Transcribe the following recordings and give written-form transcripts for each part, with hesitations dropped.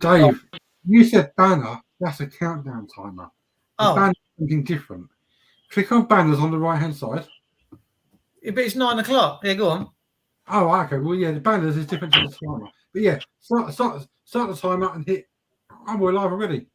Dave, you said banner. That's a countdown timer. The banner is something different. Click on banners on the right-hand side. Yeah, but it's 9 o'clock. Yeah, go on. Oh, okay. Well, yeah, the banners is different to the timer. But yeah, start the timer and hit. Oh, we're live already.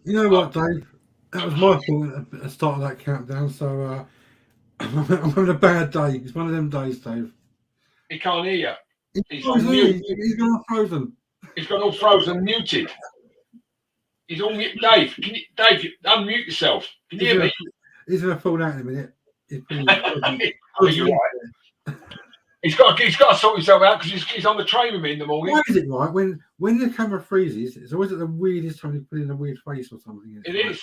You know what, Dave? That was my fault at the start of that countdown. So I'm having a bad day. It's one of them days, Dave. He can't hear you. He's gone all frozen. He's gone all frozen, muted. He's all mute. Dave, unmute yourself. Can you hear me? He's going to fall out in a minute. You're right. He's got to sort himself out because he's on the train with me in the morning. Why is it right when the camera freezes? It's always at the weirdest time you put in a weird face or something. It is.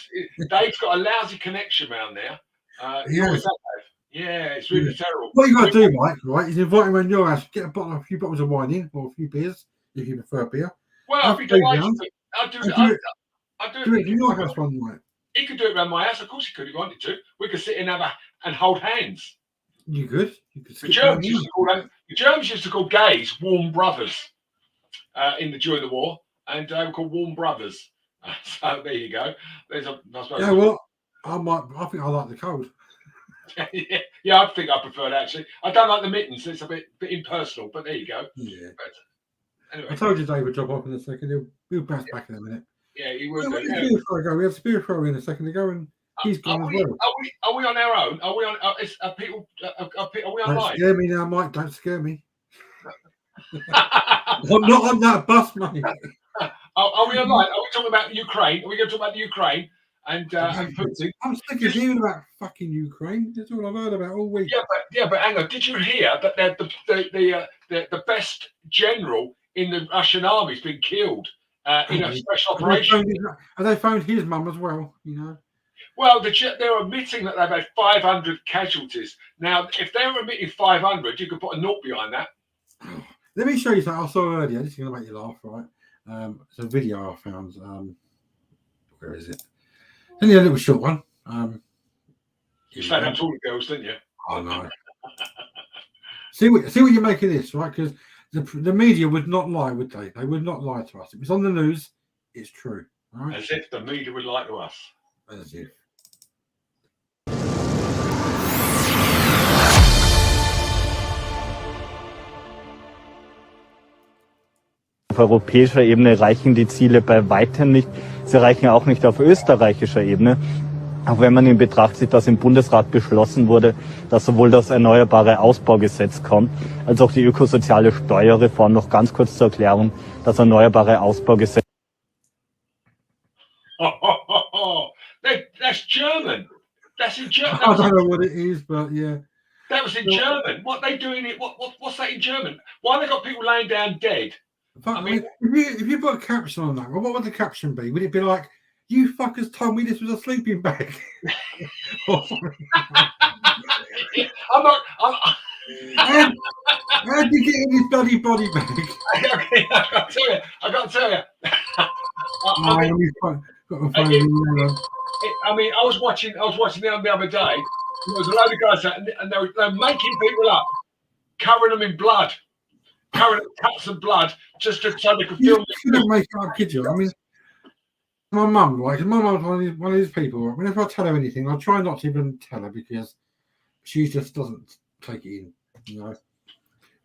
Dave's got a lousy connection around there. Yeah, it's really terrible. What you got to do, Mike? Right, is invite him around your house. Get a few bottles of wine in, or a few beers if you prefer beer. Well, I'd be delighted. I'd do it in your house one night. He could do it around my house. Of course, he could. He wanted to. We could sit and hold hands. You could. The Germans used to call gays warm brothers during the war, and they were called warm brothers. So there you go. Yeah, well, I think I like the cold. Yeah, I think I prefer that actually. I don't like the mittens. It's a bit impersonal, but there you go. Yeah. But anyway, I told you Dave would drop off in a second. He'll bounce back in a minute. Yeah, he would. We had Spirit Thrower in a second ago, and he's gone as well. Are we on our own? Are we on? Are we on live? Don't scare me now, Mike. Don't scare me. I'm not on that bus, mate. Are we on live? Are we talking about Ukraine? Are we going to talk about the Ukraine and Putin? I'm sick of hearing about fucking Ukraine. That's all I've heard about all week. Yeah, but hang on. Did you hear that the best general in the Russian army's been killed in a special operation? And they found his mum as well. You know. Well, they're admitting that they've had 500 casualties. Now, if they were admitting 500, you could put a naught behind that. Let me show you something I saw earlier. This is going to make you laugh, right? It's a video I found. Where is it? It's only a little short one. You said that to all the girls, didn't you? Oh, no. see what you make of this, right? Because the media would not lie, would they? They would not lie to us. If it's on the news, it's true. All right? As if the media would lie to us. As if. Auf europäischer Ebene reichen die Ziele bei weitem nicht. Sie reichen auch nicht auf österreichischer Ebene. Auch wenn man in Betracht zieht, dass im Bundesrat beschlossen wurde, dass sowohl das Erneuerbare Ausbaugesetz kommt, als auch die ökosoziale Steuerreform. Noch ganz kurz zur Erklärung. Das Erneuerbare Ausbaugesetz. That's German. That's in German. I don't know what it is, but yeah. That was in German. What they doing it? What's that in German? Why they got people laying down dead? But, I mean- if you put a caption on that, well, what would the caption be? Would it be like, "You fuckers told me this was a sleeping bag"? Or something? I'm not. How did you get in this bloody body bag? Okay, I got to tell you. I mean, I was watching them the other day. There was a load of guys out, and they were making people up, covering them in blood, covering them in cuts of blood, just so they could You film. shouldn't make it up, kid you. I mean, my mum, like, my mum's one of these people. Whenever I tell her anything, I try not to even tell her because she just doesn't take it in, you know.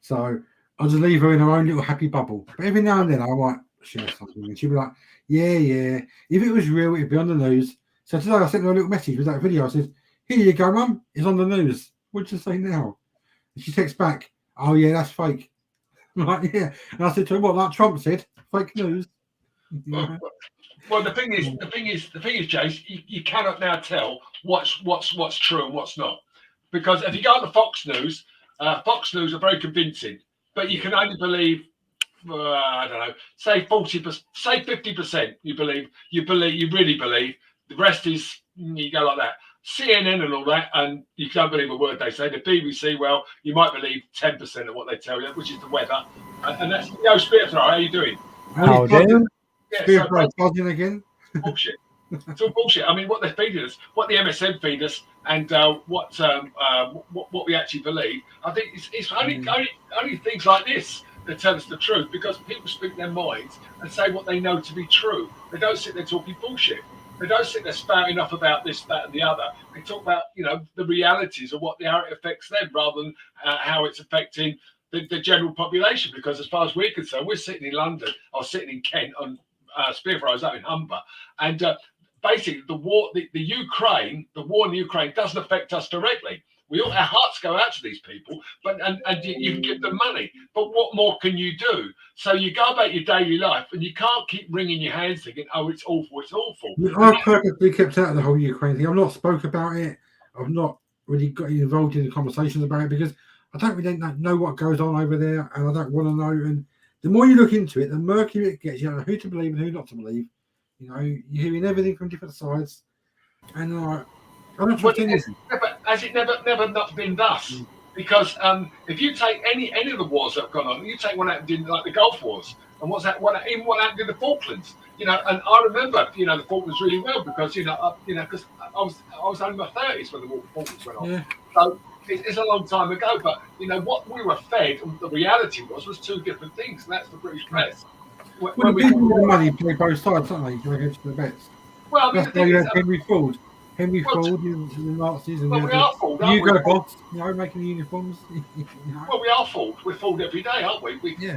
So I just leave her in her own little happy bubble. But every now and then I might share something, and she'll be like, "Yeah. If it was real, it'd be on the news." So today I sent her a little message with that video. I said, "Here you go, Mum. It's on the news. What'd you say now?" And she texts back, "Oh yeah, that's fake." I'm like, yeah. And I said to her, "What, like Trump said, fake news." You know? Well, the thing is, Jace, you cannot now tell what's true and what's not, because if you go on the Fox News are very convincing, but you can only believe, I don't know, say 40%, say 50%. You really believe. The rest is you go like that. CNN and all that, and you don't believe a word they say. The BBC, well, you might believe 10% of what they tell you, which is the weather, and that's Spearthrow. How are you doing? How do? Yeah, Buzzing again. bullshit. It's all bullshit. I mean, what they're feeding us, what the MSN feed us, and what we actually believe. I think it's only things like this that tell us the truth, because people speak their minds and say what they know to be true. They don't sit there talking bullshit. They don't sit there spouting off about this, that, and the other. They talk about, the realities of how it affects them, rather than how it's affecting the general population. Because as far as we're concerned, we're sitting in London, or sitting in Kent, on Spearthrow up in Humber, and basically the war in the Ukraine doesn't affect us directly. Our hearts go out to these people, and you can give them money. But what more can you do? So you go about your daily life, and you can't keep wringing your hands thinking, "Oh, it's awful, it's awful." I've purposely kept out of the whole Ukraine thing. I've not spoke about it. I've not really got involved in the conversations about it, because I don't really know what goes on over there, and I don't want to know. And the more you look into it, the murkier it gets. You know who to believe and who not to believe. You're hearing everything from different sides, and I don't trust anything. Has it never not been thus? Because if you take any of the wars that have gone on, you take one happened in like the Gulf Wars, and what happened in the Falklands, and I remember the Falklands really well, because because I was only in my 30s when the Falklands went on. Yeah. So it's a long time ago, but what we were fed, and the reality was two different things, and that's the British press. Well, the people with the money play both sides, don't they? Go against the bets. Well, I mean, That's why you had Henry Ford. Henry Ford and the Nazis, and well, we are fooled, aren't Hugo we? Boss, making the uniforms. Well, we are fooled. We're fooled every day, aren't we?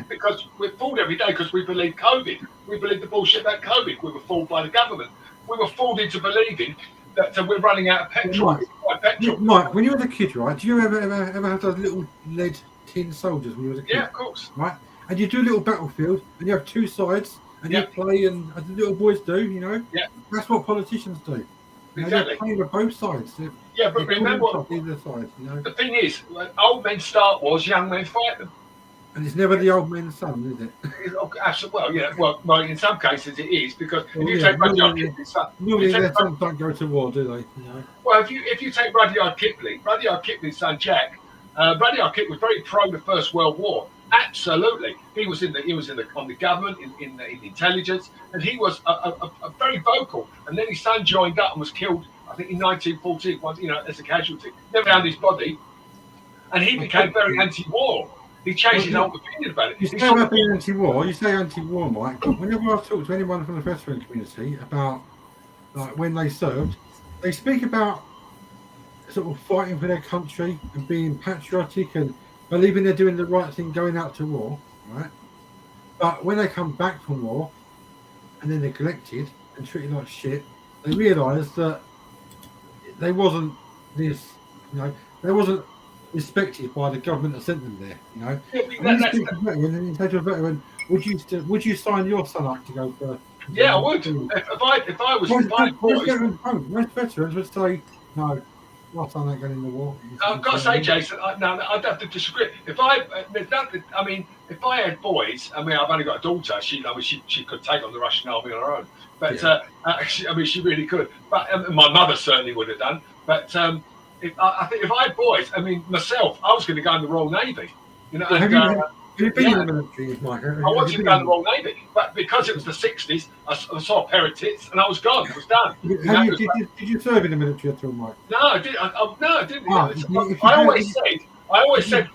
Because we're fooled every day because we believe COVID. We believe the bullshit about COVID. We were fooled by the government. We were fooled into believing that we're running out of petrol. Mike, when you were a kid, right? Do you ever have those little lead tin soldiers when you were a kid? Yeah, of course. Right, and you do a little battlefield, and you have two sides, and you play, and as the little boys do, Yeah. That's what politicians do. Exactly. They're playing with both sides. Yeah, but remember, either side, the thing is, when old men start wars, young men fight them. And it's never the old man's son, is it? Well, in some cases it is, because if you take Rudyard Kipling's son, normally their sons don't go to war, do they? Well, if you take Rudyard Kipling's son Jack, Rudyard Kipling was very pro the First World War. Absolutely, he was on the government, in the intelligence, and he was a very vocal. And then his son joined up and was killed, I think, in 1914, as a casualty. Never found his body, and he became very anti-war. He changed his own opinion about it. You say about being anti-war, Mike, but whenever I've talked to anyone from the veteran community about when they served, they speak about sort of fighting for their country and being patriotic and believing they're doing the right thing going out to war, right? But when they come back from war and they're neglected and treated like shit, they realise that they wasn't respected by the government that sent them there, And you say to a veteran, would you sign your son up to go for? Yeah, I would. If I was. Most veterans would say, No, my son ain't going in the war. I've got to say, Jason, I'd have to disagree. If I had boys, I mean, I've only got a daughter. She could take on the Russian army on her own. But she really could. But my mother certainly would have done. But I think if I had boys, I mean, myself, I was going to go in the Royal Navy. You know, Have you been in the military, Mike? I wanted to go in the Royal Navy, but because it was the 60s, I saw a pair of tits and I was gone. It was done. Did you serve in the military at all, Mike? No, I didn't. I didn't. I always said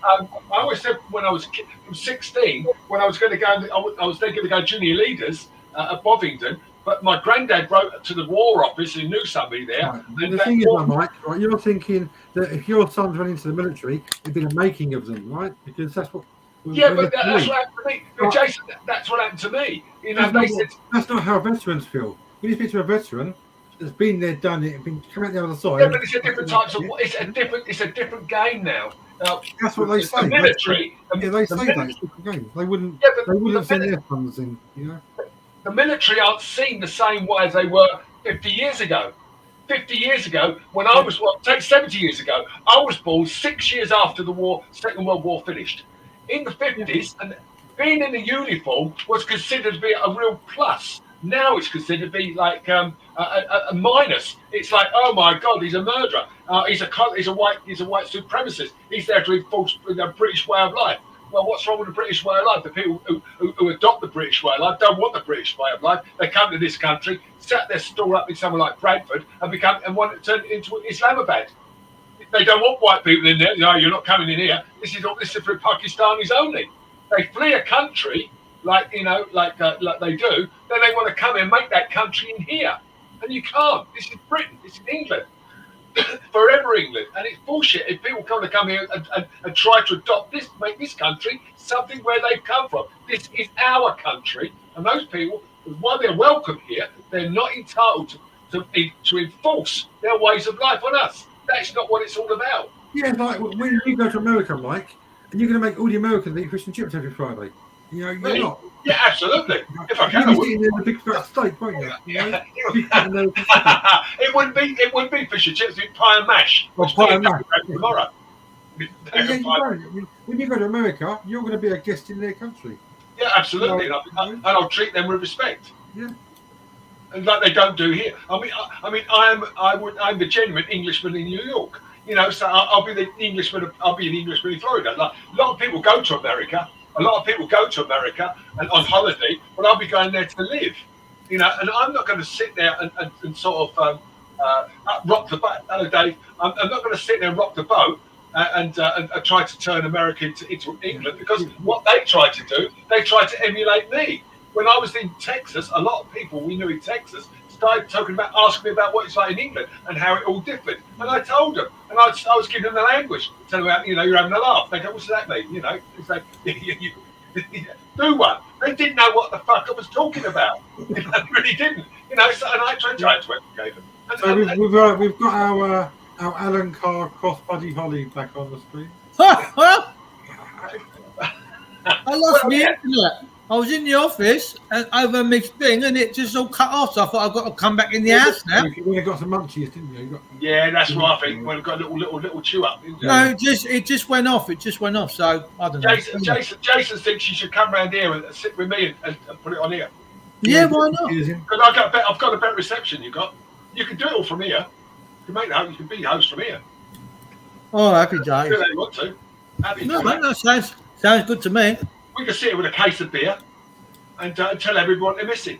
when I was 16, when I was going to go, I was then going to go junior leaders at Bovingdon. But my granddad wrote to the War Office who knew somebody there. Right. And the thing is, Mike, right, you're thinking that if your sons went into the military, it'd be the making of them, right? Because that's what. Yeah, but that's what happened to me. Right. Jason, that's what happened to me. You know, that's not how veterans feel. When you speak to a veteran that's been there, done it, been come out the other side. Yeah, but it's a different type of. It's a different game now. That's what they say. The military. They say that it's a different game. They wouldn't. Yeah, they wouldn't send their sons in. You know. The military aren't seen the same way as they were 50 years ago. 50 years ago, when I was, take 70 years ago, I was born 6 years after the war, Second World War finished. In the 50s, and being in a uniform was considered to be a real plus. Now it's considered to be like a minus. It's like, oh my God, he's a murderer. He's a white supremacist. He's there to enforce the British way of life. Well, what's wrong with the British way of life? The people who adopt the British way of life don't want the British way of life. They come to this country, set their store up in somewhere like Bradford, and want to turn it into Islamabad. They don't want white people in there. No, you're not coming in here. This is for Pakistanis only. They flee a country like they do. Then they want to come and make that country in here, and you can't. This is Britain. This is England. Forever England, and it's bullshit if people come here and try to make this country something where they've come from. This is our country, and those people, while they're welcome here, they're not entitled to enforce their ways of life on us. That's not what it's all about. Yeah, like when you go to America, Mike, and you're going to make all the Americans eat fish and chips every Friday. You know, you're not. Yeah, absolutely. If I can, you'd be eating a big fat steak, won't you? It wouldn't be fish and chips. It'd be pie and mash. Well, pie and mash tomorrow. When you go to America, you're going to be a guest in their country. Yeah, absolutely, and I'll treat them with respect. Yeah. And like they don't do here. I'm the genuine Englishman in New York. You know, so I'll be an Englishman in Florida. Like, a lot of people go to America. A lot of people go to America and on holiday, but I'll be going there to live. You know, and I'm not going to sit there and sort of rock the boat. Hello, Dave. I'm not going to sit there and rock the boat and try to turn America into England, because what they tried to do, they tried to emulate me. When I was in Texas, a lot of people we knew in Texas started asking me about what it's like in England and how it all differed. And I told them, and I was giving them the language, telling them, you know, you're having a laugh. They go, what's that mean? You know, it's like, do one. They didn't know what the fuck I was talking about. They really didn't. You know, so, and I tried to educate them. So we've got our Alan Carr cross Buddy Holly back on the screen. I lost my internet. I was in the office and over my thing, and it just all cut off. So I thought I've got to come back in the house now. You got some munchies, didn't you? Yeah, that's what I think. We've got a little chew up. No, it just went off. It just went off. So I don't know. Jason thinks you should come round here and sit with me and put it on here. Yeah, why not? Because I've got a better reception. You can do it all from here. You can be host from here. Oh, happy days. If you want to. No, sounds good to me. We can sit here with a case of beer and tell everyone they're missing.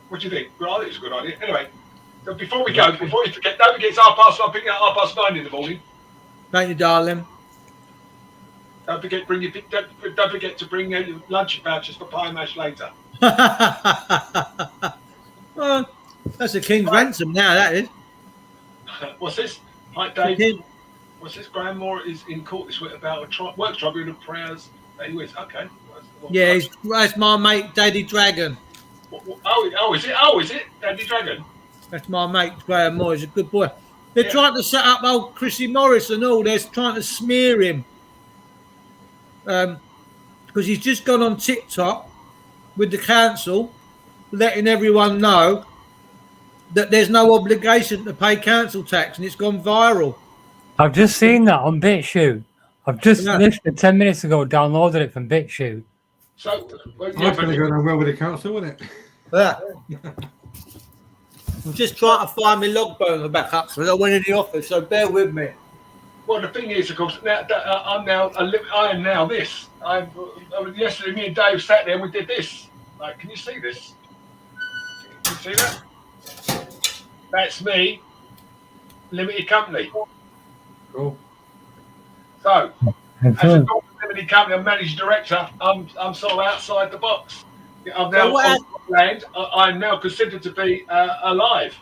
What do you think? Well, I think it's a good idea. Anyway, so before you forget, don't forget it's 9:30. I'm picking up 9:30 in the morning. Thank you, darling. Don't forget to bring your lunch vouchers for pie and mash later. Well, that's a king's ransom now, that is. What's this? Hi, Dave. What's this? Graham Moore is in court this week about a work tribunal of prayers. Okay. Yeah, that's my mate, Daddy Dragon. Oh, is it? Daddy Dragon? That's my mate, Graham Moore. He's a good boy. They're trying to set up old Chrissy Morris and all. They're trying to smear him. Because he's just gone on TikTok with the council, letting everyone know that there's no obligation to pay council tax, and it's gone viral. I've just seen that on BitChute. I've just Yeah. literally 10 minutes ago downloaded it from BitChute. So, well, yeah, That's but going to go down well with the council, isn't it? Yeah. I'm just trying to find my log burner back up because I went in the office, so bear with me. well, the thing is, of course, now that I am now this. Yesterday, me and Dave sat there and we did this. Like, can you see this? Can you see that? That's me, limited company. Cool. So, as a Excellent. limited company, I'm managing director. I'm sort of outside the box. I'm now So what on land. I'm now considered to be alive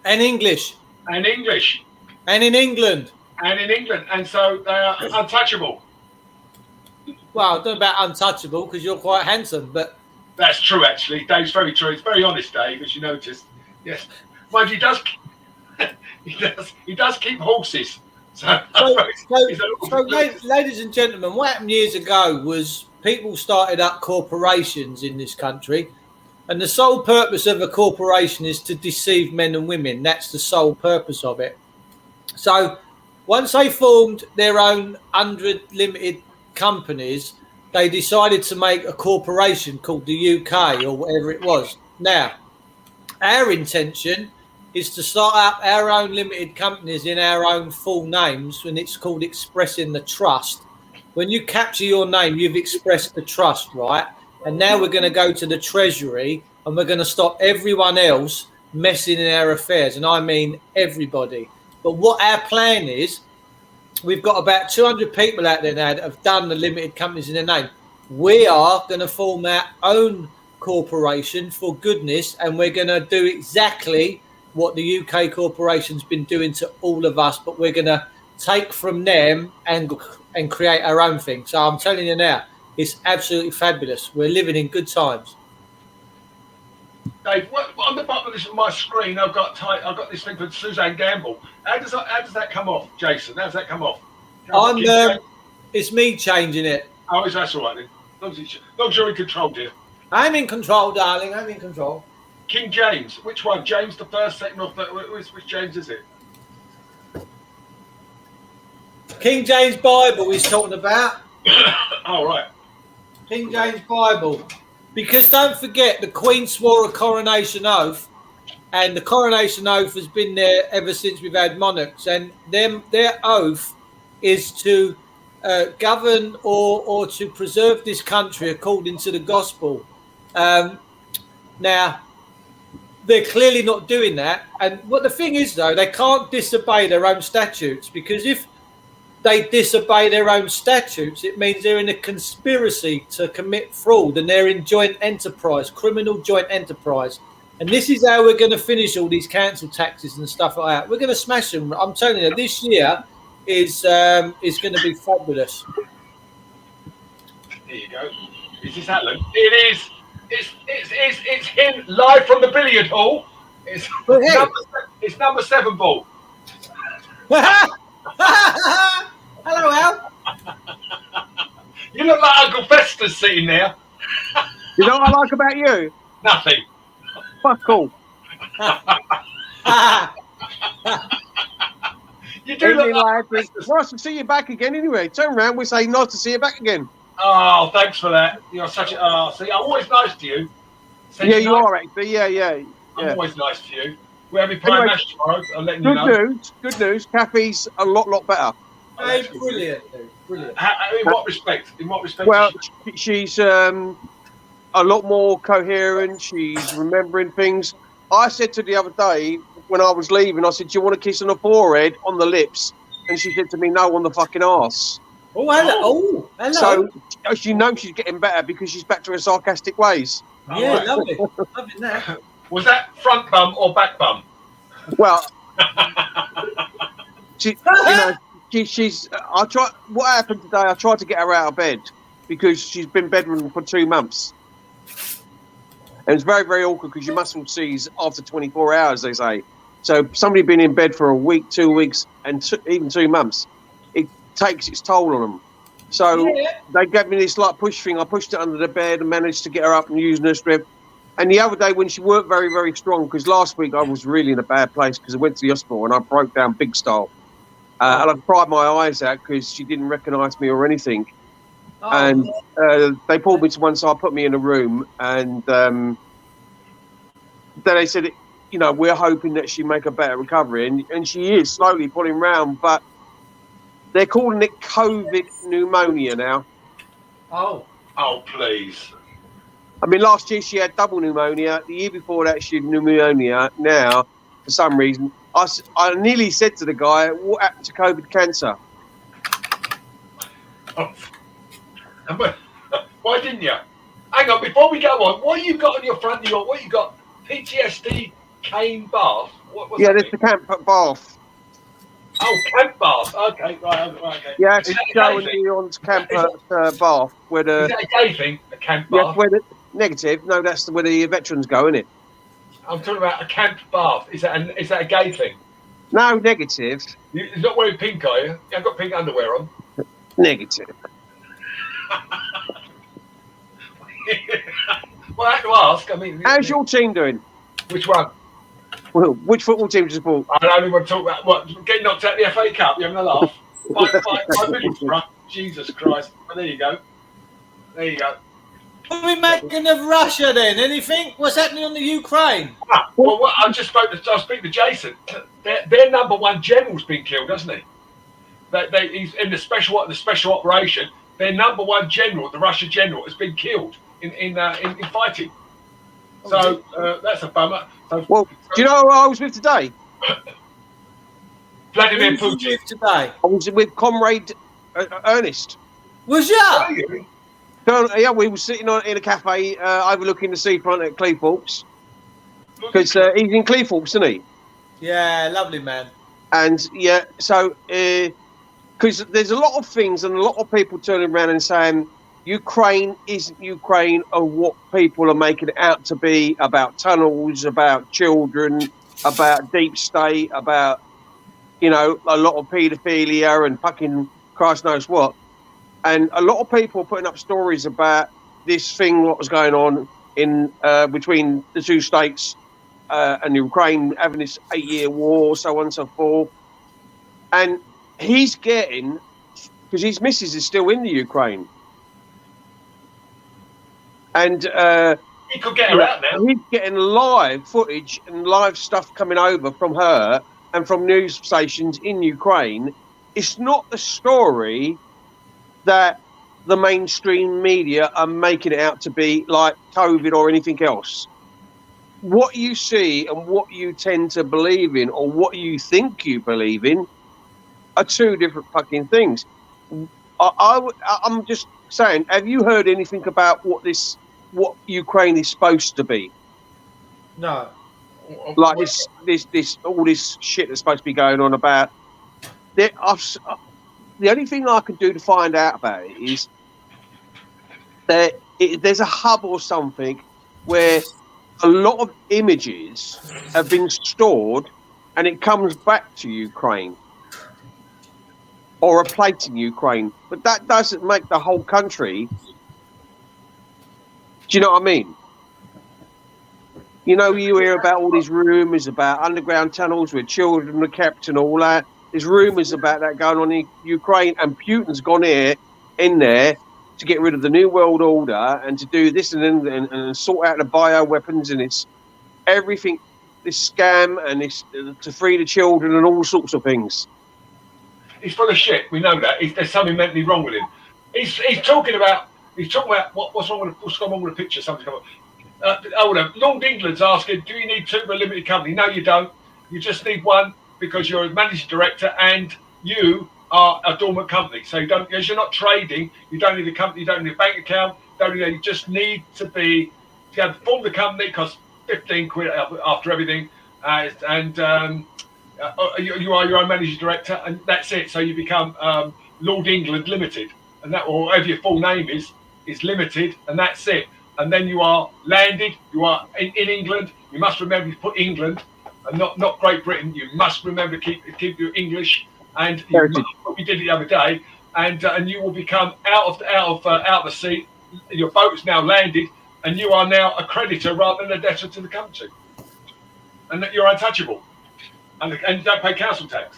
And English. and English And in England. and so they are untouchable. Well, I don't know about untouchable because you're quite handsome, but That's true, actually. Dave's very true. It's very honest, Dave, as you noticed. Yes, mind you, he does keep horses. So ladies and gentlemen, what happened years ago was people started up corporations in this country, and the sole purpose of a corporation is to deceive men and women. That's the sole purpose of it. So once they formed their own 100 limited companies, they decided to make a corporation called the UK or whatever it was. Now, our intention is to start up our own limited companies in our own full names, and it's called Expressing the Trust. When you capture your name, you've expressed the trust, right? And now we're going to go to the Treasury and we're going to stop everyone else messing in our affairs, and I mean everybody. But what our plan is, we've got about 200 people out there now that have done the limited companies in their name. We are going to form our own corporation for goodness, and we're going to do exactly what the UK corporation's been doing to all of us, but we're going to take from them and create our own thing. So I'm telling you now, it's absolutely fabulous. We're living in good times. Dave, on the bottom of my screen, I've got this thing for Suzanne Gamble. How does that come off, Jason? How does that come off? It's me changing it. Oh, that's all right then. As long as you're in control, dear. I'm in control, darling. I'm in control. King James, which one? James the first, second, or third? Which James is it? King James Bible he's talking about. Oh, right. King James Bible. Because don't forget, the Queen swore a coronation oath, and the coronation oath has been there ever since we've had monarchs, and their oath is to govern or to preserve this country according to the gospel. Now, they're clearly not doing that. And what the thing is, though, they can't disobey their own statutes, because if they disobey their own statutes, it means they're in a conspiracy to commit fraud, and they're in joint enterprise, criminal joint enterprise. And this is how we're going to finish all these council taxes and stuff like that. We're going to smash them. I'm telling you, this year is going to be fabulous. Here you go. Is this Alan? It is. It's him live from the billiard hall. It's number 7 ball. Hello, Al. You look like Uncle Festus sitting there. You know what I like about you? Nothing. Fuck all. You do look like It's nice to see you back again anyway. Turn around, we say nice to see you back again. Oh, thanks for that. You're such a. See, I'm always nice to you. Yeah, you are actually. Yeah. I'm always nice to you. We're having prime match tomorrow. I'm letting you know. Good news. Kathy's a lot better. Hey, brilliant, dude. Brilliant. In what respect? In what respect? Well, she's a lot more coherent. She's remembering things. I said to her the other day when I was leaving, I said, "Do you want a kiss on the forehead, on the lips?" And she said to me, "No, on the fucking arse." Oh, hello. Oh, hello. So she knows she's getting better because she's back to her sarcastic ways. Yeah, lovely. Loving that. Was that front bum or back bum? Well, she's. I try. What happened today? I tried to get her out of bed because she's been bedridden for 2 months. And it's very, very awkward because your muscle sees after 24 hours, they say. So somebody been in bed for a week, 2 weeks, and even 2 months, it takes its toll on them. So they gave me this like push thing. I pushed it under the bed and managed to get her up and use nurse strip. And the other day when she weren't very, very strong, because last week I was really in a bad place because I went to the hospital and I broke down big style. And I cried my eyes out because she didn't recognise me or anything. And they pulled me to one side, put me in a room, and then they said, you know, we're hoping that she make a better recovery. And she is slowly pulling round, but they're calling it COVID pneumonia now. Oh, please. I mean, last year she had double pneumonia. The year before that, she had pneumonia. Now, for some reason, I nearly said to the guy, what happened to COVID cancer? Oh. Why didn't you? Hang on, before we go on, what you got on your front door? What you got? PTSD cane bath? What was Yeah, that there's the camp at Bath. Oh, camp bath. Okay, right, okay. Yeah, Is it's that a showing gay thing? you on camp at Bath. Where the, Is that a gay thing? A camp yeah, bath? where the, negative. No, that's where the veterans go, isn't it? I'm talking about a camp bath. Is that a gay thing? No, negative. You're not wearing pink, are you? You haven't got pink underwear on. Negative. Well, I have to ask. I mean, How's your team doing? which one? Well, which football team do you support? I only want to talk about what getting knocked out of the FA Cup. You having a laugh? 5 minutes, bruh. Jesus Christ! Well, there you go. There you go. What are we making of Russia then? Anything? What's happening on the Ukraine? Well, what, I was speaking to Jason. Their number one general's been killed, hasn't he? He's in the special operation. Their number one general, the Russian general, has been killed in fighting. So that's a bummer. So, Well, do you know who I was with today? Vladimir Who's Putin. with today? I was with Comrade Ernest. Was ya? Yeah, we were sitting in a cafe overlooking the seafront at Cleethorpes. Because he's in Cleethorpes, isn't he? Yeah, lovely man. And yeah, so because there's a lot of things and a lot of people turning around and saying Ukraine isn't Ukraine of what people are making it out to be, about tunnels, about children, about deep state, about, you know, a lot of paedophilia and fucking Christ knows what. And a lot of people are putting up stories about this thing, what was going on in between the two states and Ukraine having this 8-year war, so on and so forth. And he's getting, because his missus is still in the Ukraine. And He could get her out now. he's getting live footage and live stuff coming over from her and from news stations in Ukraine. It's not the story that the mainstream media are making it out to be, like COVID or anything else. What you see and what you tend to believe in, or what you think you believe in, are two different fucking things. I'm just saying, have you heard anything about what Ukraine is supposed to be? No. Like this all this shit that's supposed to be going on about. The only thing I can do to find out about it is that there's a hub or something where a lot of images have been stored and it comes back to Ukraine or a plate in Ukraine. But that doesn't make the whole country. Do you know what I mean? You know, you hear about all these rumours about underground tunnels where children are kept and all that. There's rumours about that going on in Ukraine, and Putin's gone in there to get rid of the New World Order and to do this and sort out the bioweapons, and it's everything, this scam, and this to free the children and all sorts of things. He's full of shit. We know that. There's something mentally wrong with him. He's talking about what's wrong with the picture. Something's come up. Lord England's asking, do you need two for a limited company? No, you don't. You just need one, because you're a managing director and you are a dormant company. So as you're not trading, you don't need a company, you don't need a bank account, you just need to form the company. It costs 15 quid after everything, and you are your own managing director, and that's it. So you become Lord England Limited, and that, or whatever your full name is limited, and that's it. And then you are landed, you are in England. You must remember to put England and not Great Britain. You must remember to keep your English, and what we did the other day, and you will become out of the sea. Your boat is now landed, and you are now a creditor rather than a debtor to the country, and that you're untouchable, and you don't pay council tax.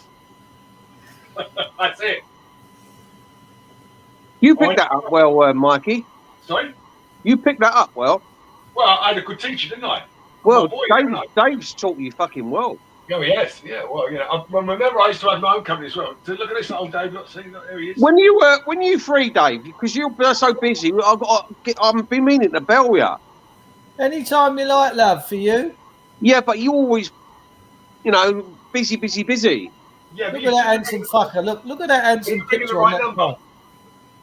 That's it. You picked that up well, Mikey. Sorry? You picked that up well. Well, I had a good teacher, didn't I? Well, Boy, didn't I? Dave's taught you fucking well. Oh, yes. Yeah, well, you know, I remember I used to have my own company as well. So look at this old Dave. Look, see, look, there he is. When you free, Dave, because you're so busy, I've been meaning to bell you. Anytime you like, love, for you. Yeah, but you always, busy. Yeah, Look at that handsome fucker. Look at that handsome You're picking the picture right on that number. phone.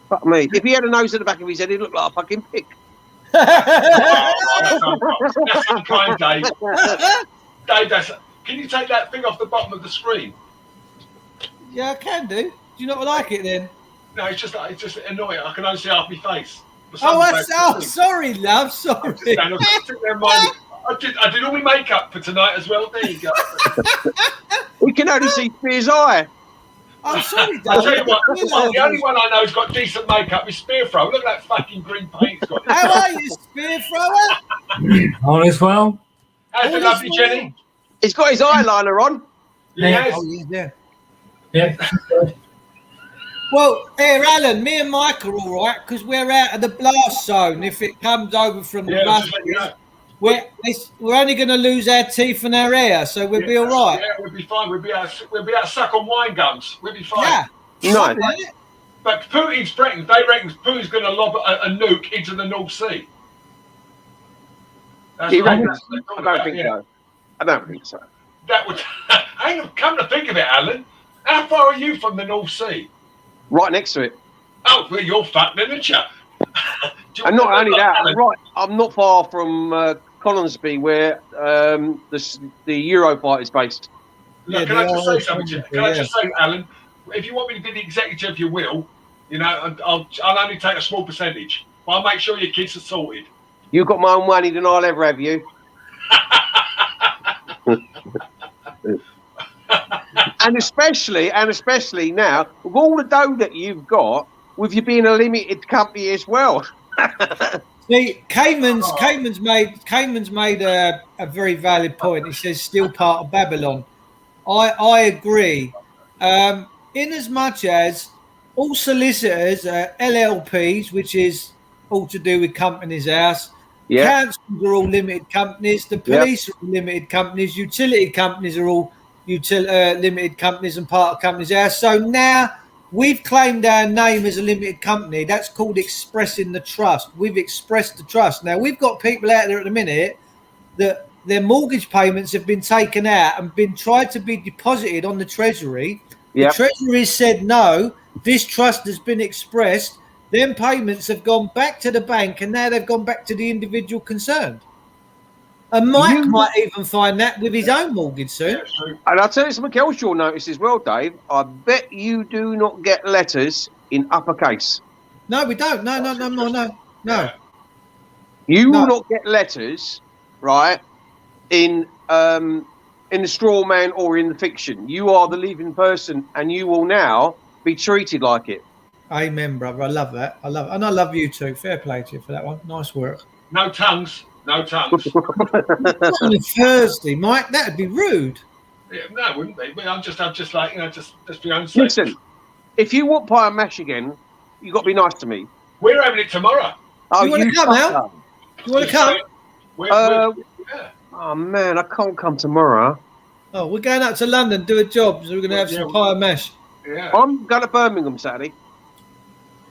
Fuck me. If he had a nose at the back of his head, he'd look like a fucking pig. That's unkind, Dave. Dave, can you take that thing off the bottom of the screen? Yeah, I can do. Do you not like it then? No, it's just annoying. I can only see half my face. Sorry, love. Sorry. I did all my makeup for tonight as well. There you go. We can only see Spear's eye. I'm sorry, Dave. I'll tell you what, the only one I know who's got decent makeup is Spear Throw. Look at that fucking green paint he's got. How are you, Spear Thrower? All is well. How's the lovely Jenny? He's got his eyeliner on. Yes. Oh, yeah. Yeah. Well, here, Alan, me and Mike are all right because we're out of the blast zone. If it comes over from the Yeah, just let you know. we're only going to lose our teeth and our hair, so we'll be all right. Yeah, we'll be fine. We'll be out suck on wine gums. We'll be fine. Yeah. Nice. But Putin's threatened. They reckon Putin's going to lob a nuke into the North Sea. That's He right. reckons? I don't think so. I don't think so. That would. Hang on, come to think of it, Alan. How far are you from the North Sea? Right next to it. Oh, well, you're fucked, then, aren't you? And not only that, Alan, right, I'm not far from Colonsby, where the Eurofight is based. Look, can I just say something to you? Can I just say, Alan, if you want me to be the executive of your will, I'll only take a small percentage. But I'll make sure your kids are sorted. You've got more money than I'll ever have, you. and especially now, with all the dough that you've got, with you being a limited company as well. See, Cayman's made a very valid point. He says still part of Babylon. I agree. In as much as all solicitors are LLPs, which is all to do with Companies House. Yeah. Councils are all limited companies. The police are all limited companies. Utility companies are all limited companies and part of Companies House. So now we've claimed our name as a limited company. That's called expressing the trust. We've expressed the trust. Now, we've got people out there at the minute that their mortgage payments have been taken out and been tried to be deposited on the Treasury. Yep. The Treasury said, no, this trust has been expressed. Then payments have gone back to the bank and now they've gone back to the individual concerned. And Mike might even find that with his own mortgage soon. Yeah, true. And I'll tell you something else you'll notice as well, Dave. I bet you do not get letters in uppercase. No, we don't. No. You will not get letters, right, in the straw man or in the fiction. You are the living person and you will now be treated like it. Amen, brother. I love that. And I love you too. Fair play to you for that one. Nice work. No tongues. Not on a Thursday, Mike. That'd be rude. Yeah, no, it wouldn't be. But I'm just like, just for your own sake. Listen, if you want pie and mash again, you got to be nice to me. We're having it tomorrow. Oh, You want to come out? You want to come? Yeah. Oh man, I can't come tomorrow. Oh, we're going out to London, do a job, so we're going to have some pie and mash. Yeah. I'm going to Birmingham Saturday.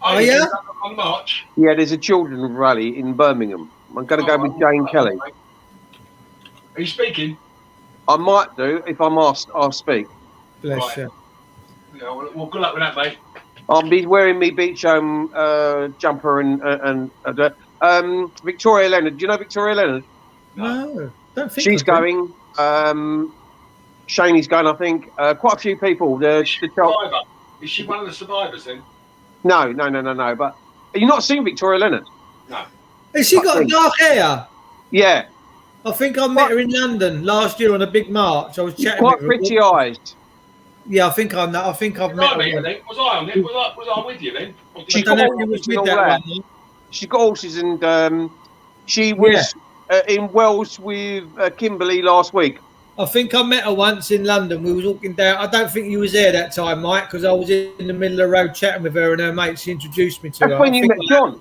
Oh, yeah? On March. Yeah, there's a children's rally in Birmingham. I'm going to go with Jane Kelly. Are you speaking? I might do. If I'm asked, I'll speak. Bless Right. you. Yeah, well, good luck with that, mate. I'll be wearing me beach jumper and Victoria Leonard. Do you know Victoria Leonard? No, don't think She's I do. going. Shaney's going, I think. Quite a few people. The Survivor. Is she one of the survivors then? No. But you've not seen Victoria Leonard? No. Has she got dark hair? Yeah. I think I met her in London last year on a big march. I was chatting Quite with her. pretty eyes. Yeah, I think I've met her. Was I on it? Was I with you then? Or did She you- I don't know got if you was all with that. that one. She's got horses and She was in Wales with Kimberly last week. I think I met her once in London. We was walking down. I don't think you was there that time, Mike, because I was in the middle of the road chatting with her and her mate. She introduced me to That's her. when you met John.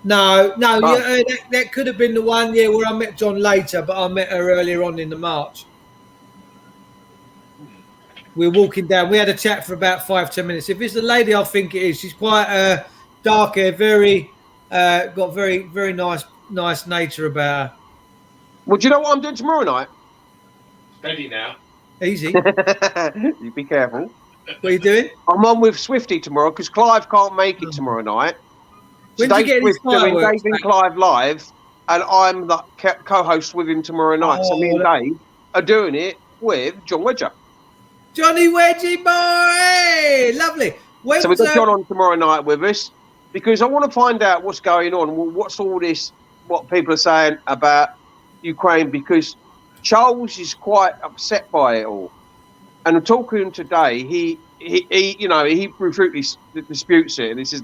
No, Oh. that could have been the one, where I met John later, but I met her earlier on in the March. We were walking down. We had a chat for about 5-10 minutes. If it's the lady, I think it is. She's quite dark hair, got very, very nice nature about her. Well, do you know what I'm doing tomorrow night? Steady now. Easy. You be careful. What are you doing? I'm on with Swifty tomorrow because Clive can't make it tomorrow night. When did you get his doing fireworks Dave and back? Clive live, and I'm the co-host with him tomorrow night. So me and Dave are doing it with John Wedger. Johnny Wedgie boy, lovely. When's, So we've got John on tomorrow night with us because I want to find out what's going on. Well, what's all this? What people are saying about Ukraine? Because Charles is quite upset by it all. And talking to him today, he brutally disputes it. And he says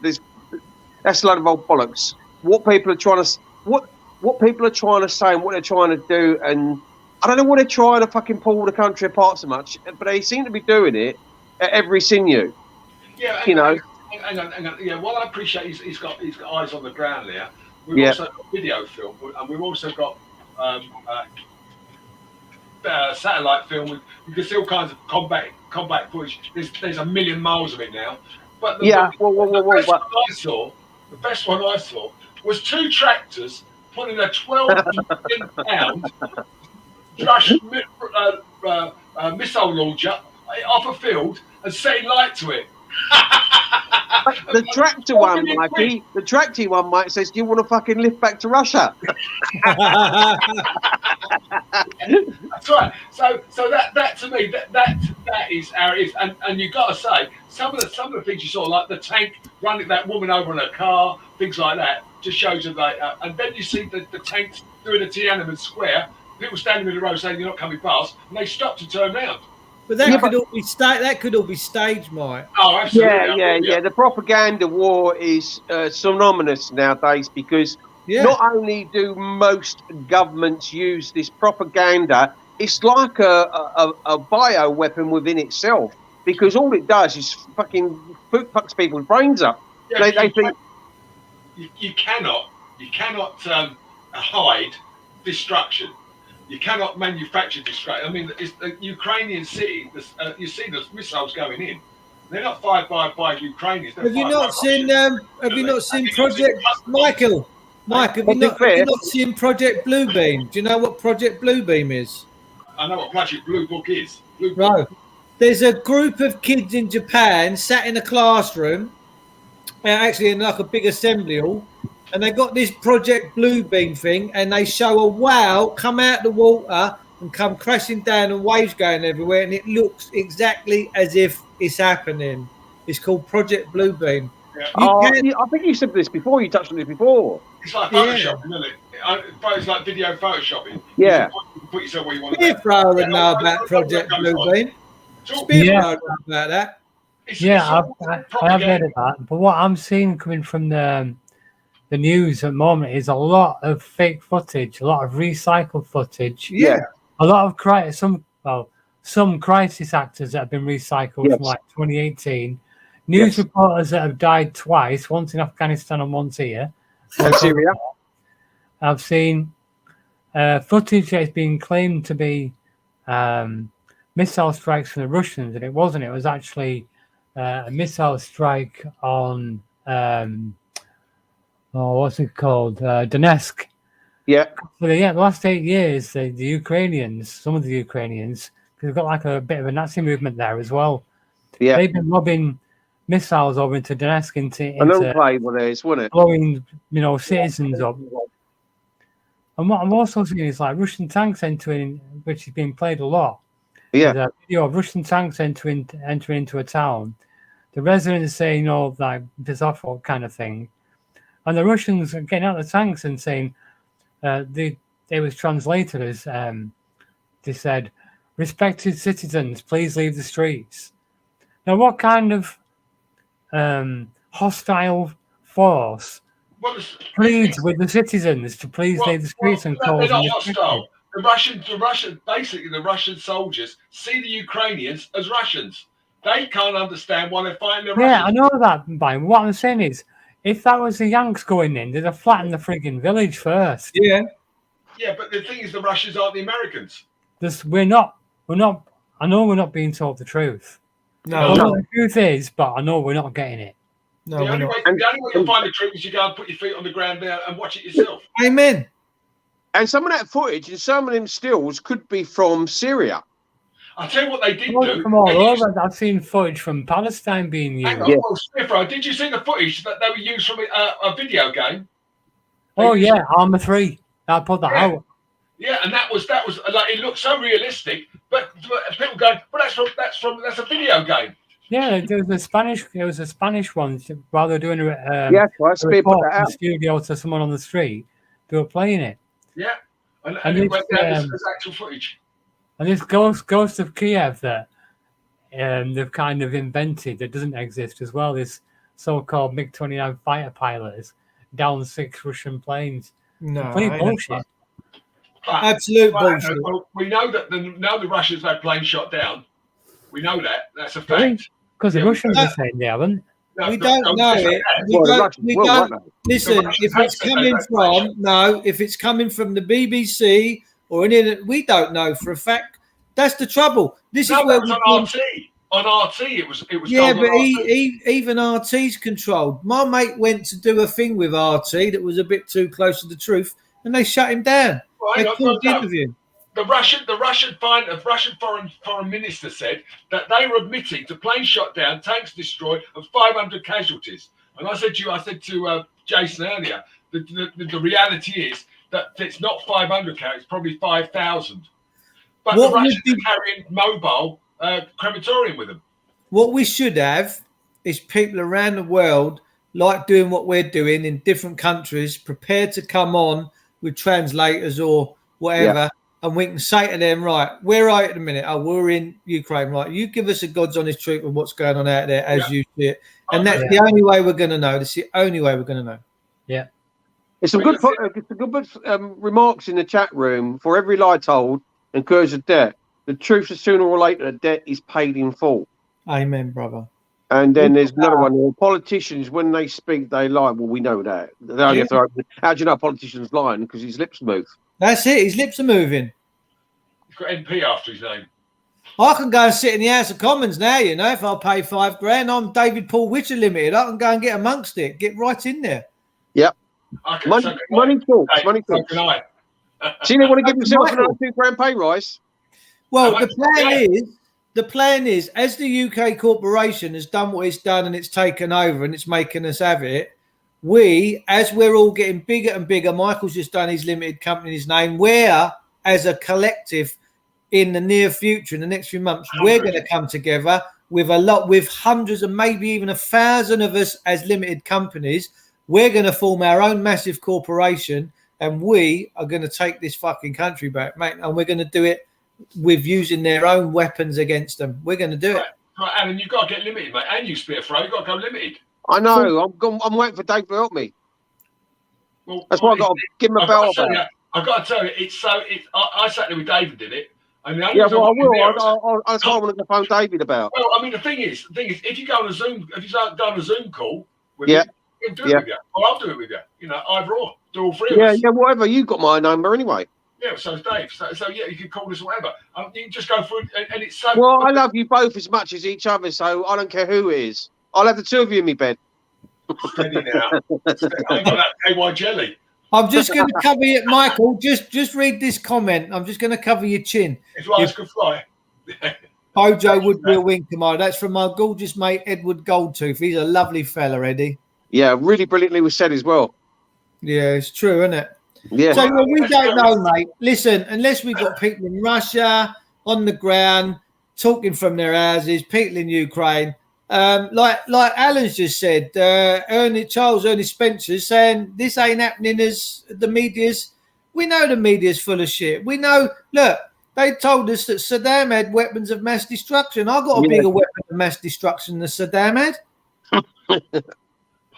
that's a lot of old bollocks. What people are trying to what people are trying to say and what they're trying to do, and I don't know what they're trying to fucking pull the country apart so much, but they seem to be doing it at every sinew. Yeah, you know. Hang on. Yeah, well, I appreciate he's got eyes on the ground there. We've also got video film, and we've also got satellite film. You can see all kinds of combat footage. There's a million miles of it now. But the best one I saw was two tractors putting a 12 million pound Russian missile launcher off a field and setting light to it. The tractor one, Mikey. The tractor one, Mike says, "Do you want to fucking lift back to Russia?" That's right. So that to me that is how it is. And you got to say some of the things you saw, like the tank running that woman over in her car, things like that, just shows you that. And then you see the tanks doing a Tiananmen Square. People standing in the road saying you're not coming past, and they stopped and turned round. But that could all be that could all be staged, Mike. Oh, absolutely. Yeah. The propaganda war is synonymous nowadays because not only do most governments use this propaganda, it's like a bio weapon within itself because all it does is fucking fucks people's brains up. Yeah, they think you cannot hide destruction. You cannot manufacture destruction. I mean, it's the Ukrainian city. You see the missiles going in. They're not fired by Ukrainians. Have you not seen? Have you not seen Project Michael? Mike, have you not seen Project Bluebeam? Do you know what Project Bluebeam is? I know what Project Blue Book is. Right. There's a group of kids in Japan sat in a classroom, actually in like a big assembly hall, and they got this Project Bluebeam thing, and they show a whale come out the water and come crashing down and waves going everywhere, and it looks exactly as if it's happening. It's called Project Bluebeam. Yeah. I think you said this before. You touched on it before. It's like Photoshopping, isn't it? It's like video Photoshopping. Yeah. You can put yourself where you want to. Speedthrower would know about Project Bluebeam. Speedthrower would know about that. I have heard of that. But what I'm seeing coming from the news at the moment is a lot of fake footage, a lot of recycled footage. Yeah. A lot of some crisis actors that have been recycled from like 2018. News reporters that have died twice, once in Afghanistan and once here. And Syria. I've seen footage that is being claimed to be missile strikes from the Russians, and it wasn't. It was actually a missile strike on what's it called? Donetsk. Yeah. For the last 8 years, the Ukrainians, some of the Ukrainians, because they've got like a bit of a Nazi movement there as well. Yeah. They've been lobbing missiles over into Donetsk into a little play with this, wasn't it? Blowing, citizens up. And what I'm also seeing is like Russian tanks entering, which is being played a lot. Yeah. There's a video of Russian tanks entering into a town. The residents saying, like piss off kind of thing. And the Russians are getting out of the tanks and saying, they was translated as, they said, respected citizens, please leave the streets. Now, what kind of hostile force pleads with the citizens to please leave the streets and cause they're them not restricted. hostile. Basically, the Russian soldiers see the Ukrainians as Russians. They can't understand why they're fighting the Yeah, I Russians. know that, Brian. What I'm saying is, if that was the Yanks going in, they'd have flattened the frigging village first. Yeah. Yeah, but the thing is, the Russians aren't the Americans. We're not. I know we're not being told the truth. I No, know what the truth is, but I know we're not getting it. no, the we're only not. way to find the truth is you go and put your feet on the ground there and watch it yourself. Amen. And some of that footage and some of them stills could be from Syria. I'll tell you what they did Well, do. from all They used- over, I've seen footage from Palestine being used. Hang on, Yeah. well, Smithrow, did you see the footage that they were used from a video game? Oh yeah, Armour 3. I put that Yeah. out. Yeah, and that was like it looked so realistic, but people go, "But that's a video game." Yeah, there was a Spanish. It was a Spanish one. While they were doing Yeah, right. a Spear put report that in the out. studio to someone on the street, they were playing it. Yeah, and And it it's, went down as actual footage. And this Ghost of Kiev that they've kind of invented that doesn't exist as well. This so-called MiG-29 fighter pilots down 6 Russian planes. No, Complete ain't bullshit. But, Absolute well, bullshit. well, we know that the Russians had planes shot down. We know that. That's a Really? fact. Because the Yeah, Russians no. are saying they haven't. No, We no, don't no, know no, it. We Well, the don't. Russians We will, don't. won't Listen, The Russians if it's have said coming they've from if it's coming from the BBC or any, we don't know for a fact. That's the trouble. This No, is where that was we on RT. On RT, it was. yeah, told but on RT. even RT's controlled. My mate went to do a thing with RT that was a bit too close to the truth, and they shut him down. Well, They hang on, couldn't no, no. interview. The Russian foreign minister said that they were admitting to planes shot down, tanks destroyed, and 500 casualties. And I said to Jason earlier, the reality is that it's not 500 it's probably 5,000. But What the would Russians be- are carrying mobile crematorium with them. What we should have is people around the world like doing what we're doing in different countries, prepared to come on with translators or whatever, and we can say to them, right, where are you at the minute? Oh, we're in Ukraine, right? You give us a God's honest truth of what's going on out there as you see it. And that's the only way we're going to know. That's the only way we're going to know. It's some good, remarks in the chat room. For every lie told incurs a debt. The truth is sooner or later a debt is paid in full. Amen, brother. And then there's another one. Well, politicians, when they speak, they lie. Well, we know that. They only have to open. How do you know a politician's lying? Because his lips move. That's it. His lips are moving. He's got NP after his name. I can go and sit in the House of Commons now, you know, if I pay $5,000. I'm David Paul Witcher Limited. I can go and get amongst it. Get right in there. I can Money, money talks. Hey, Money so talks. can I. See, they want to give themselves Michael. another £2,000 pay rise. Well, How the plan is, as the UK corporation has done what it's done and it's taken over and it's making us have it, we, as we're all getting bigger and bigger, Michael's just done his limited company in his name, we're, as a collective, in the near future, in the next few months, we're going to come together with hundreds and maybe even 1,000 of us as limited companies. We're going to form our own massive corporation and we are going to take this fucking country back, mate. And we're going to do it with using their own weapons against them. We're going to do it. Right, Alan, you've got to get limited, mate. And you, Spearthrow, you've got to go limited. I know. I'm waiting for Dave to help me. Well, That's why I've got to give him a I've bell got to tell back. you, I've got to tell you, I sat there with David, did it? And the only Yeah, reason well, I wasn't there will. was- That's what I wanted to phone David about. Well, I mean, the thing is, if you go on a Zoom, if you start on a Zoom call with Yeah. me, he'll do it with you. Or I'll do it with you. You know, either or. Do all three of Yeah, us. yeah, whatever. You got my number anyway. Yeah, so is Dave. So yeah, you can call us whatever. You can just go through, and it's so. Well, I love you both as much as each other, so I don't care who it is. I'll have the two of you in my bed. Steady now. I ain't got that KY jelly. I'm just going to cover you, Michael. Just read this comment. I'm just going to cover your chin. His wives can fly. Bojo Woodville Winkermire. That's from my gorgeous mate Edward Goldtooth. He's a lovely fella, Eddie. Yeah, really brilliantly was said as well. Yeah, it's true, isn't it? Yeah. So well, we don't know, mate. Listen, unless we've got people in Russia on the ground talking from their houses, people in Ukraine, like Alan's just said, Charles Ernest Spencer saying this ain't happening as the media's. We know the media's full of shit. We know. Look, they told us that Saddam had weapons of mass destruction. I got a bigger weapon of mass destruction than Saddam had.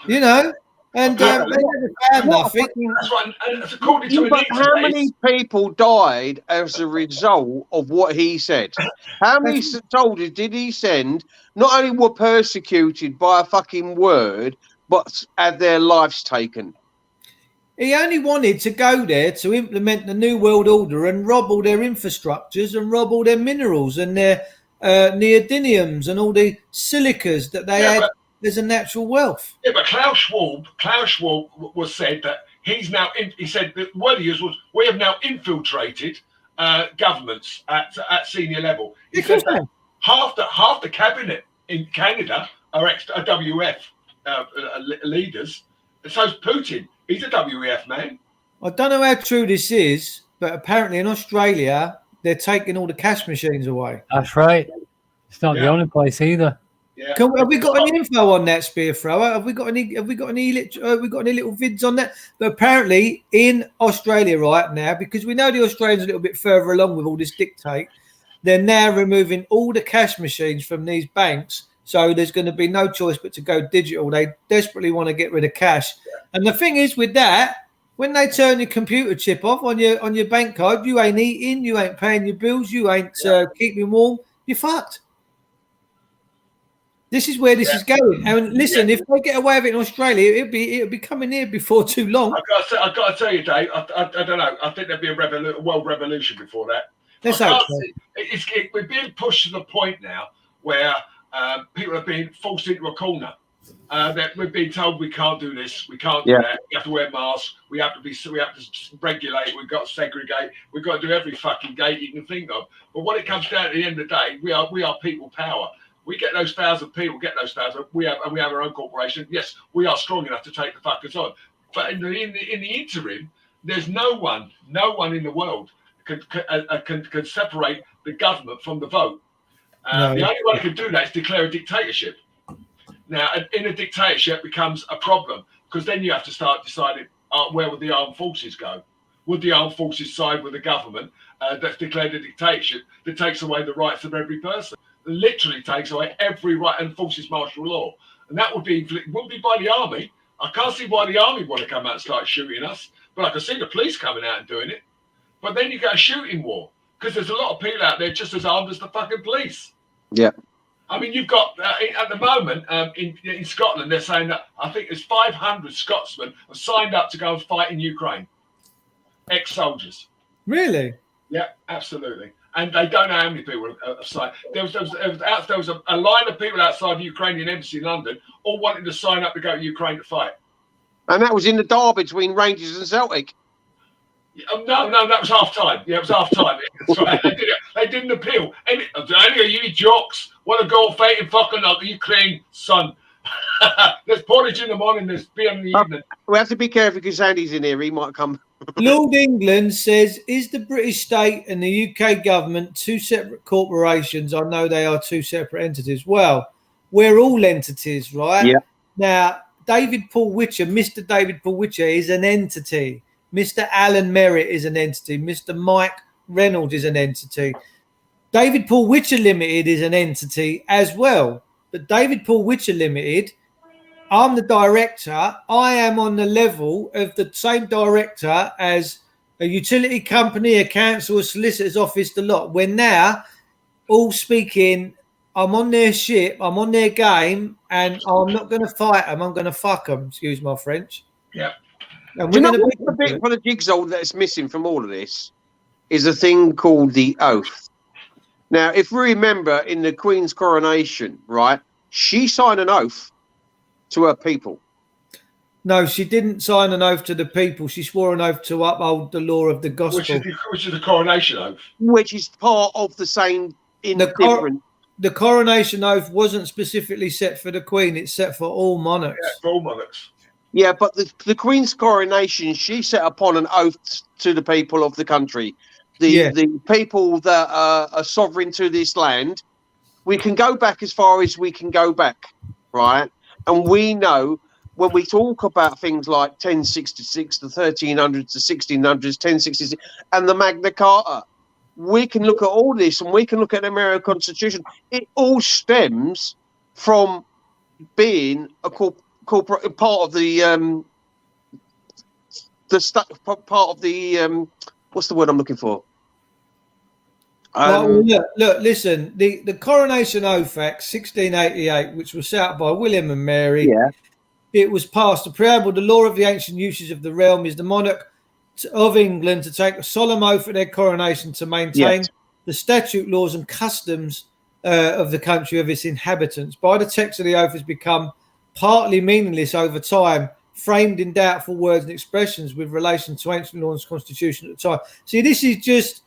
You know. And they never found nothing. That's right. And it's according to But Anita, how many people died as a result of what he said? How many soldiers did he send? Not only were persecuted by a fucking word, but had their lives taken. He only wanted to go there to implement the New World Order and rob all their infrastructures and rob all their minerals and their neodymiums and all the silicas that they had as a natural wealth. Yeah, but Klaus Schwab was said that he's now. He said that what he used was we have now infiltrated governments at senior level. He said that half the cabinet in Canada are WF leaders. And so's Putin. He's a WEF man. I don't know how true this is, but apparently in Australia they're taking all the cash machines away. That's right. It's not the only place either. Yeah. Have we got any info on that, Spear Thrower? Have we got any little vids on that? But apparently in Australia right now, because we know the Australians are a little bit further along with all this dictate, they're now removing all the cash machines from these banks. So there's going to be no choice but to go digital. They desperately want to get rid of cash. And the thing is with that, when they turn your computer chip off on your bank card, you ain't eating, you ain't paying your bills, you ain't keeping warm, you're fucked. This is where this is going. And listen, if they get away with it in Australia, it'll be coming here before too long. I've got to tell you, Dave. I don't know. I think there'd be a world revolution before that. Let's hope so. We're being pushed to the point now where people are being forced into a corner. That we're being told we can't do this, we can't do that. We have to wear masks. We have to regulate. We've got to segregate. We've got to do every fucking gate you can think of. But when it comes down to the end of the day, we are people power. We get those 1,000 people. We have our own corporation. Yes, we are strong enough to take the fuckers on. But in the interim, there's no one in the world can separate the government from the vote. The only one who can do that is declare a dictatorship. Now, in a dictatorship becomes a problem because then you have to start deciding where would the armed forces go? Would the armed forces side with the government that's declared a dictatorship that takes away the rights of every person? Literally takes away every right and enforces martial law. And that wouldn't be by the army. I can't see why the army want to come out and start shooting us, but I can see the police coming out and doing it. But then you get a shooting war because there's a lot of people out there just as armed as the fucking police. Yeah. I mean, you've got, at the moment, in Scotland, they're saying that I think there's 500 Scotsmen have signed up to go and fight in Ukraine. Ex-soldiers. Really? Yeah, absolutely. And they don't know how many people have signed. There was a line of people outside the Ukrainian embassy in London all wanting to sign up to go to Ukraine to fight. And that was in the derby between Rangers and Celtic. No, that was half time. Yeah, it was half time. Right. They didn't appeal. Any of you jocks want to go fighting fucking up Ukraine, son. There's porridge in the morning, there's beer in the evening. We have to be careful because Andy's in here. He might come. Lord England says, is the British state and the UK government two separate corporations? I know they are two separate entities. Well, we're all entities, right? Yeah. Now, David Paul Witcher, Mr. David Paul Witcher is an entity. Mr. Alan Merritt is an entity. Mr. Mike Reynolds is an entity. David Paul Witcher Limited is an entity as well. But David Paul Witcher Limited, I'm the director. I am on the level of the same director as a utility company, a council, a solicitor's office, the lot. We're now all speaking. I'm on their ship. I'm on their game. And I'm not going to fight them. I'm going to fuck them. Excuse my French. Yeah. And Do we're you know going what the bit for the jigsaw that's missing from all of this is a thing called the oath. Now, if we remember in the Queen's coronation, right, she signed an oath to her people. No, she didn't sign an oath to the people. She swore an oath to uphold the law of the gospel. Which is the coronation oath. Which is part of the same The coronation oath wasn't specifically set for the Queen. It's set for all monarchs. Yeah, for all monarchs. Yeah, but the Queen's coronation, she set upon an oath to the people of the country. The people that are sovereign to this land. We can go back as far as we can go back, right? And we know when we talk about things like 1066, the 1300s, the 1600s, 1066, and the Magna Carta, we can look at all this and we can look at the American Constitution. It all stems from being corporate part of the part of the what's the word I'm looking for? Well, look, listen. The Coronation Oath Act 1688, which was set up by William and Mary, Yeah. it was passed. The preamble, the law of the ancient uses of the realm is the monarch of England to take a solemn oath at their coronation to maintain the statute, laws, and customs of the country of its inhabitants. By the text of the oath has become partly meaningless over time, framed in doubtful words and expressions with relation to ancient law and constitution at the time. See, this is.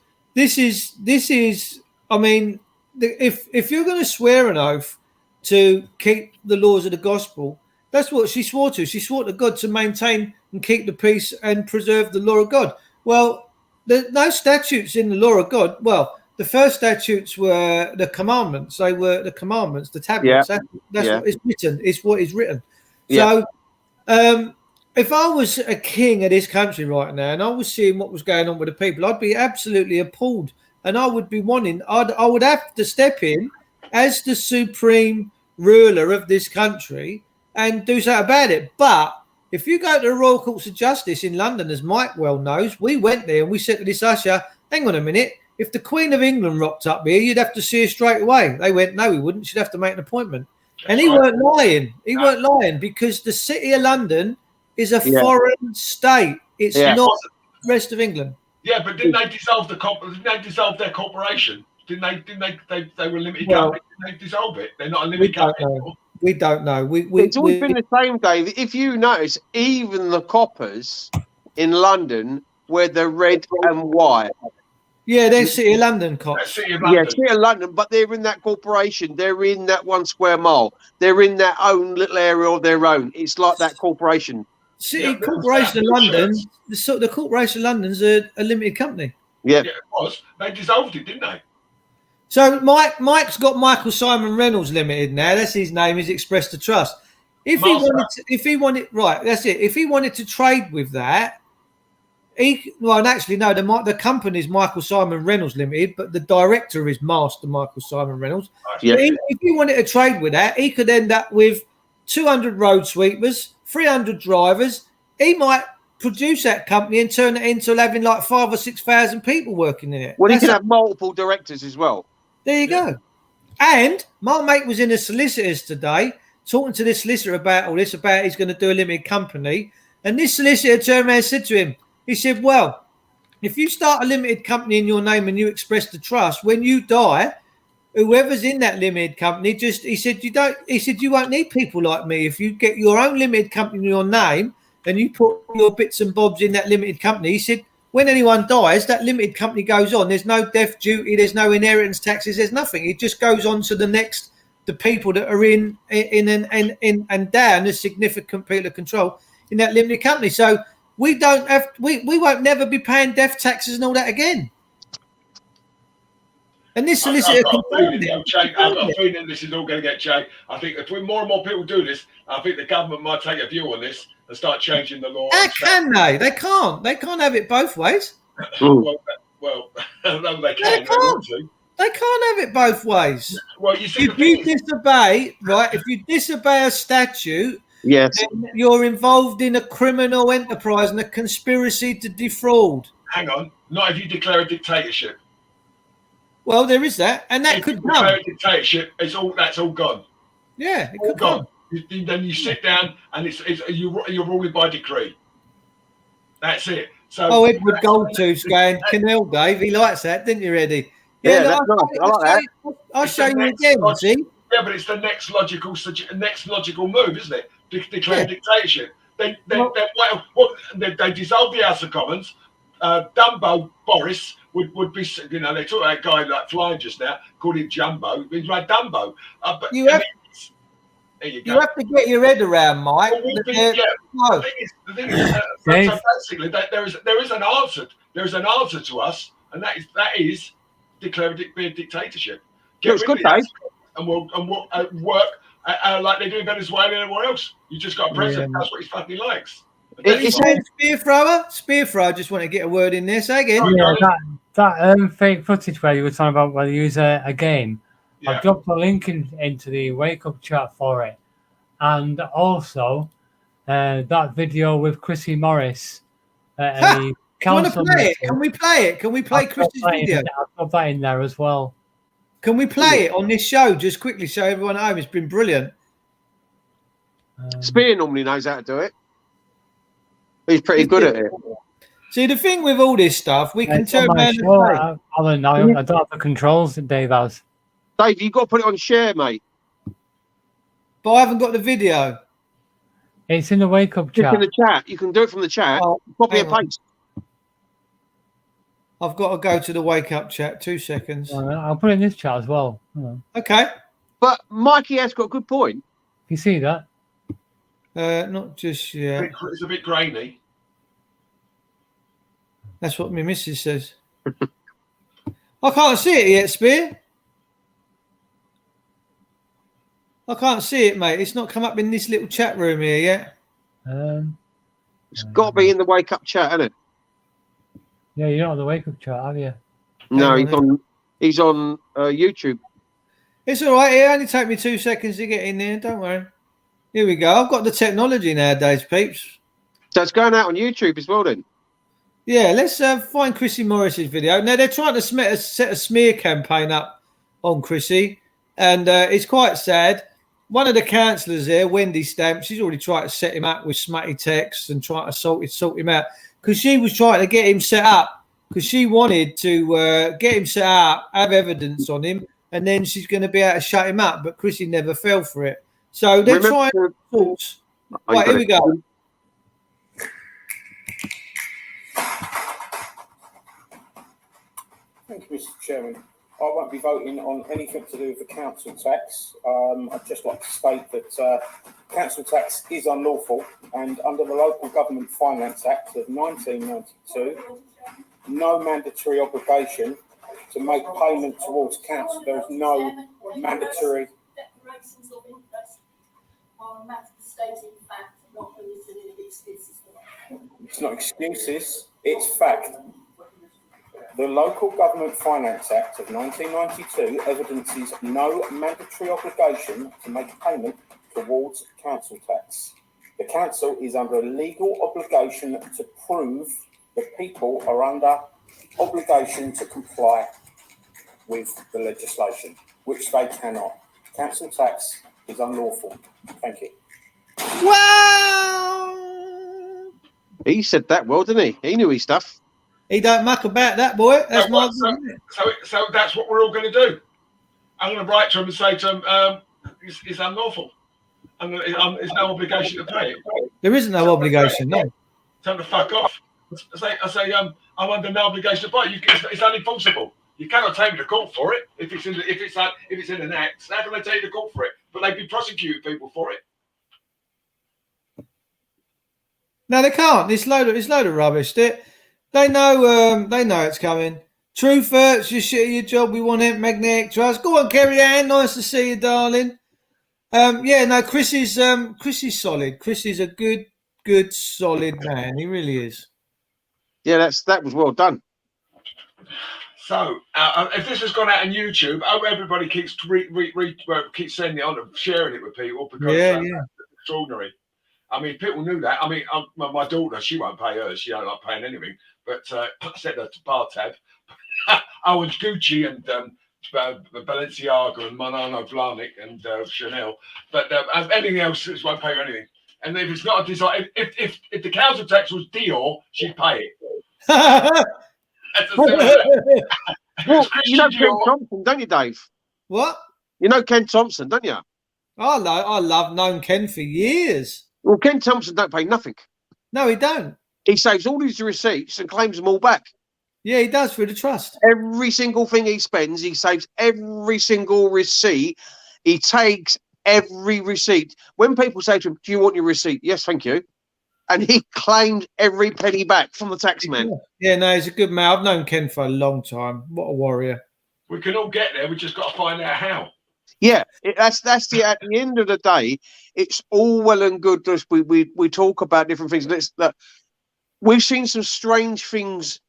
I mean, if you're going to swear an oath to keep the laws of the gospel, that's what she swore to. She swore to God to maintain and keep the peace and preserve the law of God. Well, no statutes in the law of God. Well, the first statutes were the commandments. They were the commandments, the tablets. Yeah. That's what is written. It's what is written. Yeah. So, if I was a king of this country right now and I was seeing what was going on with the people, I'd be absolutely appalled, and I would be wanting. I would have to step in as the supreme ruler of this country and do something about it. But if you go to the Royal Courts of Justice in London, as Mike well knows, we went there and we said to this usher, hang on a minute, if the Queen of England rocked up here, you'd have to see her straight away. They went, no, we wouldn't. She'd have to make an appointment. And he weren't lying. He weren't lying, because the City of London is a foreign state. It's not the rest of England. Yeah, but didn't they dissolve their corporation? Didn't they were a limited company? Didn't they dissolve it? They're not a limited company anymore. We don't know. It's always been the same, Dave. If you notice, even the coppers in London wear the red and white. Yeah, they're City of London cops. City of London. Yeah, City of London, but they're in that corporation. They're in that 1 square mile. They're in that own little area of their own. It's like that corporation. Corporation of London. The Corporation of London's a limited company. Yeah. Yeah, it was. They dissolved it, didn't they? So Mike's got Michael Simon Reynolds Limited now. That's his name. He's expressed the trust. If he wanted, right, that's it. If he wanted to trade with that, the company is Michael Simon Reynolds Limited, but the director is Master Michael Simon Reynolds. Yeah. If he wanted to trade with that, he could end up with 200 road sweepers, 300 drivers. He might produce that company and turn it into having like 5,000 or 6,000 people working in it. Well, he can have multiple directors as well. There you go. And my mate was in a solicitor's today, talking to this solicitor about all this, about he's going to do a limited company. And this solicitor turned around and said to him, he said, well, if you start a limited company in your name and you express the trust, when you die, whoever's in that limited company, he said, you won't need people like me. If you get your own limited company in your name and you put your bits and bobs in that limited company, he said, when anyone dies, that limited company goes on. There's no death duty. There's no inheritance taxes. There's nothing. It just goes on to the people that are in and down the significant people of control in that limited company. So we won't never be paying death taxes and all that again. And this solicitor confirmed it. I've got a feeling this is all going to get changed. I think if more and more people do this, I think the government might take a view on this and start changing the law. How can they? They can't. They can't have it both ways. well, no, they can. They can't have it both ways. Well, you see, if you disobey a statute, yes, then you're involved in a criminal enterprise and a conspiracy to defraud. Hang on, not if you declare a dictatorship. Well, there is that, and that could come. Declare a dictatorship, that's all gone. Yeah, it all could gone. come. Then you sit down and you're ruling by decree. That's it. So Edward Goldtooth's going, Canal Dave, he likes that, didn't you, Eddie? Yeah, that's nice. I like that. I'll show you again, see? Yeah, but it's the next logical move, isn't it? Declare dictatorship. They dissolve the House of Commons. Dumbo Boris would be, they talk about a guy like flying just now, called him Jumbo. He's like Dumbo. But you have to get your head around, Mike. The thing is, so basically, there is an answer. There is an answer to us, and that is declare a dictatorship. It's good, Dave. And we'll work like they do in Venezuela and everywhere else. You just got a president. That's what he fucking likes. Spear thrower. Just want to get a word in there. Say again. Yeah, that fake footage where you were talking about whether you use a game. Yeah. I've dropped a link into the Wake Up chat for it. and also that video with Chrissy Morris at a Do you want to council play it? meeting. Can we play it? Can we play Chris's video? I'll put that in there as well. Can we play it on this show just quickly so everyone at home? It's been brilliant. Spear normally knows how to do it. He's pretty good at it. See, the thing with all this stuff, we can It's on turn my around show. and say, I don't know. I don't have the controls that Dave has. Dave, you've got to put it on share, mate. but I haven't got the video. It's in the wake up Just chat. in the chat. You can do it from the chat. Oh, Copy and hang on. paste. I've got to go to the wake up chat. 2 seconds. I'll put it in this chat as well. Okay. But Mikey has got a good point. You see that? Not just yet. It's a bit grainy. That's what my missus says. I can't see it yet, Spear. I can't see it, mate. It's not come up in this little chat room here yet. It's got to be in the wake up chat, hasn't it? Yeah, you're not on the wake up chat, have you? No, Hang on, he's on YouTube. It's all right. It only take me 2 seconds to get in there. Don't worry. Here we go. I've got the technology nowadays, peeps. So it's going out on YouTube as well, then. Yeah, let's find Chrissy Morris's video. Now, they're trying to set a smear campaign up on Chrissy, and it's quite sad. One of the councillors there, Wendy Stamp, she's already tried to set him up with smutty texts and try to sort him out because she was trying to get him set up because she wanted to get him set up, have evidence on him, and then she's going to be able to shut him up, but Chrissy never fell for it. So they're trying thoughts. Right, here we go. Thank you, Mr. Chairman. I won't be voting on anything to do with the council tax. I'd just like to state that council tax is unlawful, and under the Local Government Finance Act of 1992, no mandatory obligation to make payment towards council. There is no mandatory. Declarations of interest are a matter of stating fact, not eliciting excuses. It's not excuses, it's fact. The Local Government Finance Act of 1992 evidences no mandatory obligation to make payment towards council tax. The council is under a legal obligation to prove that people are under obligation to comply with the legislation, which they cannot. Council tax is unlawful. Thank you. Wow! He said that well, didn't he? He knew his stuff. He don't muck about that, boy. That's my. So that's what we're all going to do. I'm going to write to him and say to him, it's unlawful. There's no obligation to pay it. There isn't no obligation, no. Tell him to fuck off. I say, I'm under no obligation to pay it. It's unenforceable. You cannot take me to court for it if it's in an act. How can they take you to court for it? But they'd be prosecuting people for it. No, they can't. It's load of rubbish. They know it's coming. Truth hurts. You're shit at your job. We want it. Magnetic Trust. Go on, Kerry Ann. Nice to see you, darling. Chris is solid. Chris is a good, solid man. He really is. Yeah, that was well done. So, if this has gone out on YouTube, I hope everybody keeps keeps sending it on and sharing it with people because it's extraordinary. I mean, people knew that. I mean, my daughter, she won't pay hers. She don't like paying anything. But I said her to bar tab. I was Gucci and Balenciaga and Manano Blahnik and Chanel. But anything else, she won't pay her anything. And if it's not a design, if the council tax was Dior, she'd pay it. That's Well, you know Ken Thompson, don't you, Dave? What? You know Ken Thompson, don't you? I love known Ken for years. Well, Ken Thompson don't pay nothing. No, he don't. He saves all his receipts and claims them all back. Yeah, he does through the trust. Every single thing he spends, he saves every single receipt. He takes every receipt. When people say to him, "Do you want your receipt?" "Yes, thank you." And he claims every penny back from the tax man. Yeah, no, he's a good man. I've known Ken for a long time. What a warrior. We can all get there. We just got to find out how. Yeah, that's at the end of the day, it's all well and good that we talk about different things. We've seen some strange things.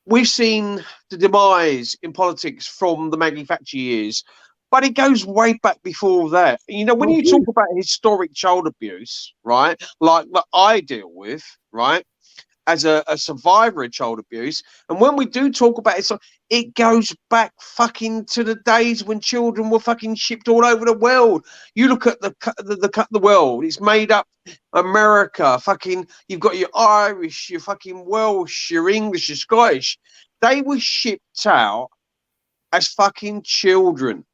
We've seen the demise in politics from the Maggie Thatcher years But it goes way back before that. You know, when you talk about historic child abuse, right, like that I deal with, right, as a survivor of child abuse, and when we do talk about it, so it goes back fucking to the days when children were fucking shipped all over the world. You look at the world; it's made up. America, fucking, you've got your Irish, your fucking Welsh, your English, your Scottish. They were shipped out as fucking children.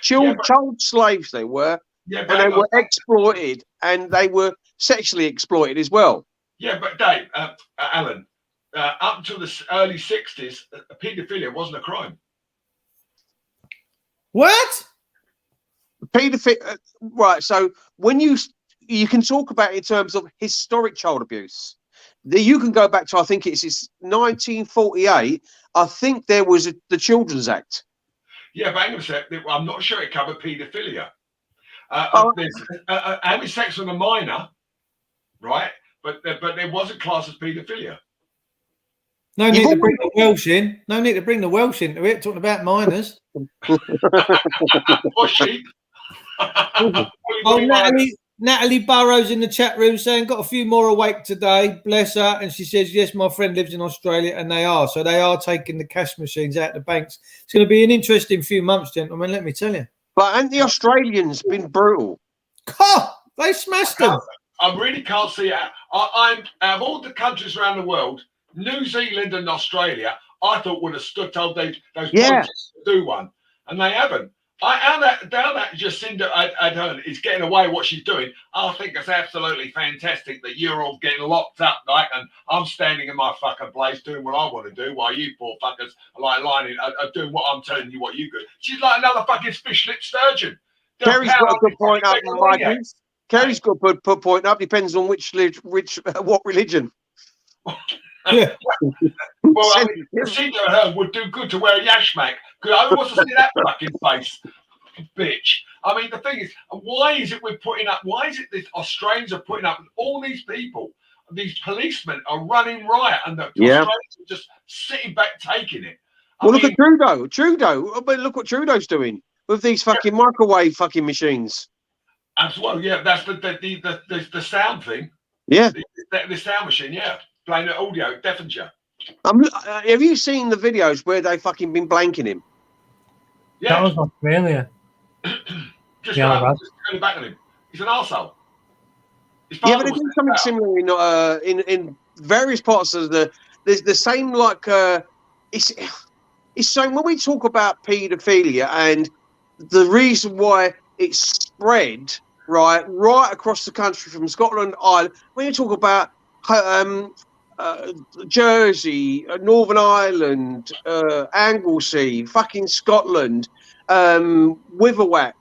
Child slaves they were, and they were exploited, and they were sexually exploited as well. Yeah, but Dave, Alan, up until the early 60s, paedophilia wasn't a crime. What? Paedophilia, right? So when you can talk about it in terms of historic child abuse. You can go back to, I think it's 1948. I think there was the Children's Act. Yeah, but hang on a sec. I'm not sure it covered paedophilia. There's having sex with a minor, right? But there wasn't classed as paedophilia. No need to bring the Welsh in. No need to bring the Welsh into it. Talking about minors. Or sheep. Natalie Burrows in the chat room saying, got a few more awake today. Bless her. And she says, yes, my friend lives in Australia, and they are. So they are taking the cash machines out of the banks. It's going to be an interesting few months, gentlemen, let me tell you. But ain't the Australians been brutal? Oh, they smashed them. I really can't see it. I'm out of all the countries around the world, New Zealand and Australia, I thought would have told those politicians to do one, and they haven't. Down that Jacinda Ardern is getting away with what she's doing. I think it's absolutely fantastic that you're all getting locked up, like, and I'm standing in my fucking place doing what I want to do, while you poor fuckers are like lying, are doing what I'm telling you what you do. She's like another fucking fish-lipped sturgeon. Kerry's got a good point up, Vikings. Kerry's got a good point up. Depends on what religion. Yeah. Well, I mean, Jacinda Ardern would do good to wear a yashmak, because I want to see that fucking face, bitch. I mean, the thing is, why is it the Australians are putting up with all these people? These policemen are running riot, and the Australians are just sitting back taking it. Look at Trudeau. But look what Trudeau's doing with these fucking microwave fucking machines. As well, yeah, that's the sound thing. Yeah, the sound machine, yeah, playing the audio, deafens you. Have you seen the videos where they fucking been blanking him? Yeah, That was Australia. just right. going back on him. He's an arsehole. Yeah, but they do something similar in various parts of the same, like it's so when we talk about paedophilia and the reason why it's spread right across the country from Scotland, Ireland. When you talk about Jersey, Northern Ireland, Anglesey, fucking Scotland, Witherwack,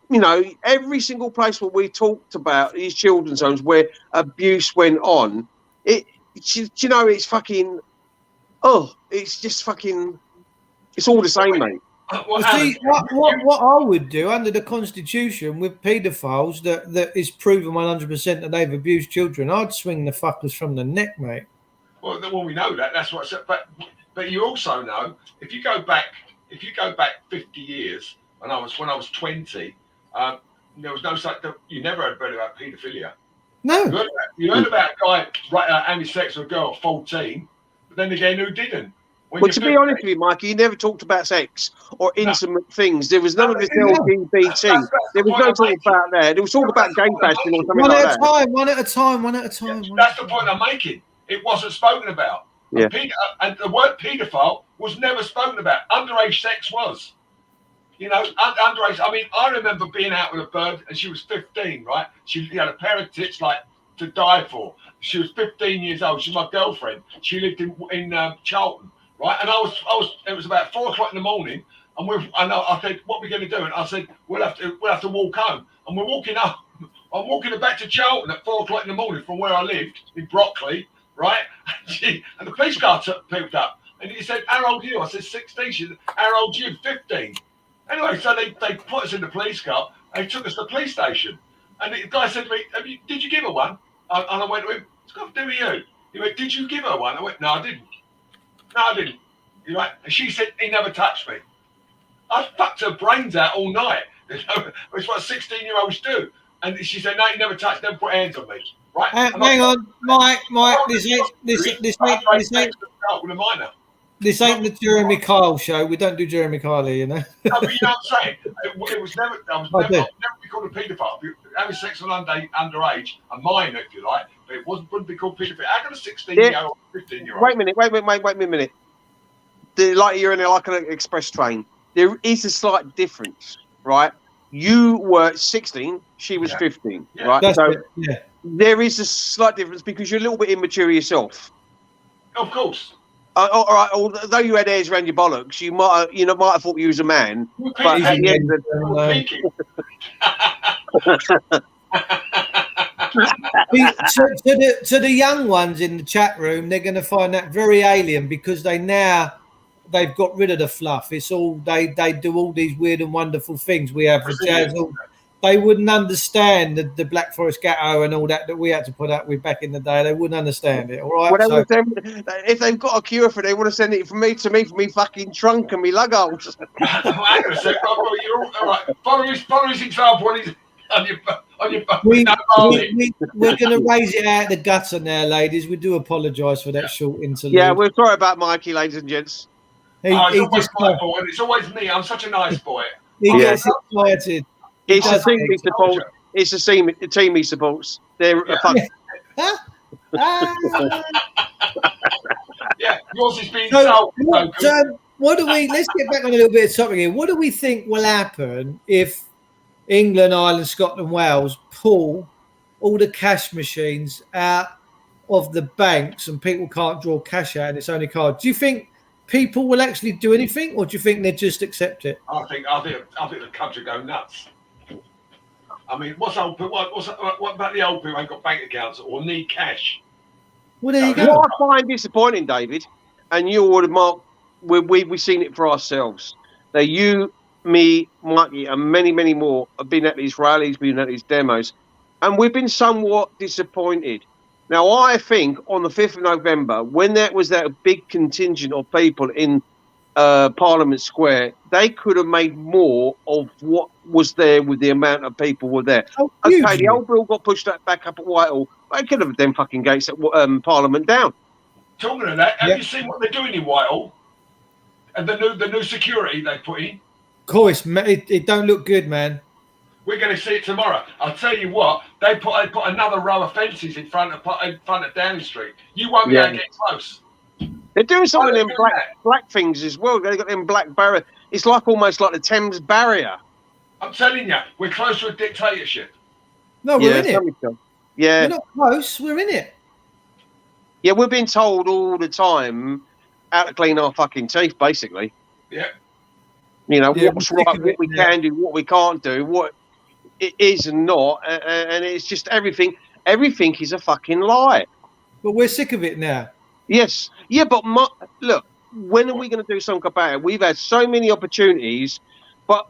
you know, every single place where we talked about these children's homes where abuse went on, you know, it's fucking, it's just fucking, it's all the same, mate. Well, see, what I would do under the Constitution with paedophiles that is proven 100% that they've abused children, I'd swing the fuckers from the neck, mate. Well, we know that. That's what. But you also know if you go back 50 years, when I was 20, there was no such. You never heard about paedophilia. No. You heard about a guy having sex with a girl at 14, but then again, who didn't? Well, to be honest with you, Mikey, you never talked about sex or intimate things. There was none of this LGBT. There was no talk about that. There was talk about gay bashing or something like that. One at a time. That's the point I'm making. It wasn't spoken about. Yeah. And the word paedophile was never spoken about. Underage sex was. You know, underage. I mean, I remember being out with a bird, and she was 15, right? She had a pair of tits like to die for. She was 15 years old. She's my girlfriend. She lived in Charlton. Right, and I was. It was about 4 o'clock in the morning, and I said, "What are we going to do?" And I said, "We'll have to walk home." And we're walking up. I'm walking back to Charlton at 4 o'clock in the morning from where I lived in Brockley, right? And the police car picked up, and he said, "How old are you?" I said, 16. She said, "How old are you?" 15. Anyway, so they put us in the police car. They took us to the police station, and the guy said to me, "Did you give her one?" And I went to him, "What's got to do with you?" He went, "Did you give her one?" I went, "No, I didn't." No, I didn't. You're right. And she said he never touched me. I fucked her brains out all night. You know, it's what 16-year-olds do. And she said, "No, you never touch, never put hands on me." Right? Hang on, Mike. This ain't the Jeremy Kyle show. We don't do Jeremy Kyle here, you know. No, but you know what I'm saying? It was never. I was never be called a paedophile. Having sex with underage, a minor, if you like, but it wouldn't be called paedophile. How can a 16-year-old, 15-year-old? Wait a minute. Like you're in like an express train. There is a slight difference, right? You were 16, she was 15, right? So there is a slight difference because you're a little bit immature yourself. Of course. All right, although you had hairs around your bollocks, you might have thought you was a man. But at the end to the young ones in the chat room, they're going to find that very alien because they've got rid of the fluff. It's all they do all these weird and wonderful things. We have the jazz. They wouldn't understand the Black Forest Ghetto and all that we had to put up with back in the day. They wouldn't understand it. All right. Well, if they've got a cure for it, they want to send it from me to me for me fucking trunk and me lug holes. Hang on a sec, you're all right. Follow his example on your. We're going to raise it out of the gutter now, ladies. We do apologise for that short interlude. Yeah, we're sorry about Mikey, ladies and gents. It's always my fault, and it's always me. I'm such a nice boy. He gets excited. It's the team he supports. It's the team he supports. They're yeah, yours is being so. What do we? Let's get back on a little bit of topic here. What do we think will happen if England, Ireland, Scotland, Wales pull all the cash machines out of the banks and people can't draw cash out and it's only cards? Do you think people will actually do anything, or do you think they just accept it? I think the country go nuts. I mean, what about the old people who ain't got bank accounts or need cash? Well, there you go. What I find disappointing, David, and you would have marked, we've seen it for ourselves. That you, me, Mikey, and many, many more have been at these rallies, been at these demos, and we've been somewhat disappointed. Now, I think on the 5th of November, when there was that big contingent of people in Parliament Square, they could have made more of what was there with the amount of people were there. Okay, the old bill got pushed back up at Whitehall. They could have them fucking gates at Parliament down. Talking of that, have you seen what they're doing in Whitehall? And the new security they put in? Of course, it don't look good, man. We're going to see it tomorrow. I'll tell you what, they put another row of fences in front of Downing Street. You won't be able to get close. They're doing some of them black things as well. They've got them black barrier. It's like almost like the Thames Barrier. I'm telling you, we're close to a dictatorship. No, we're in it. Yeah. We're not close. We're in it. Yeah, we're being told all the time how to clean our fucking teeth, basically. Yeah. You know, what's right, what we can do, what we can't do, what it is and not. And it's just everything. Everything is a fucking lie. But we're sick of it now. Yes. Yeah, but look, when are we going to do something about it? We've had so many opportunities, but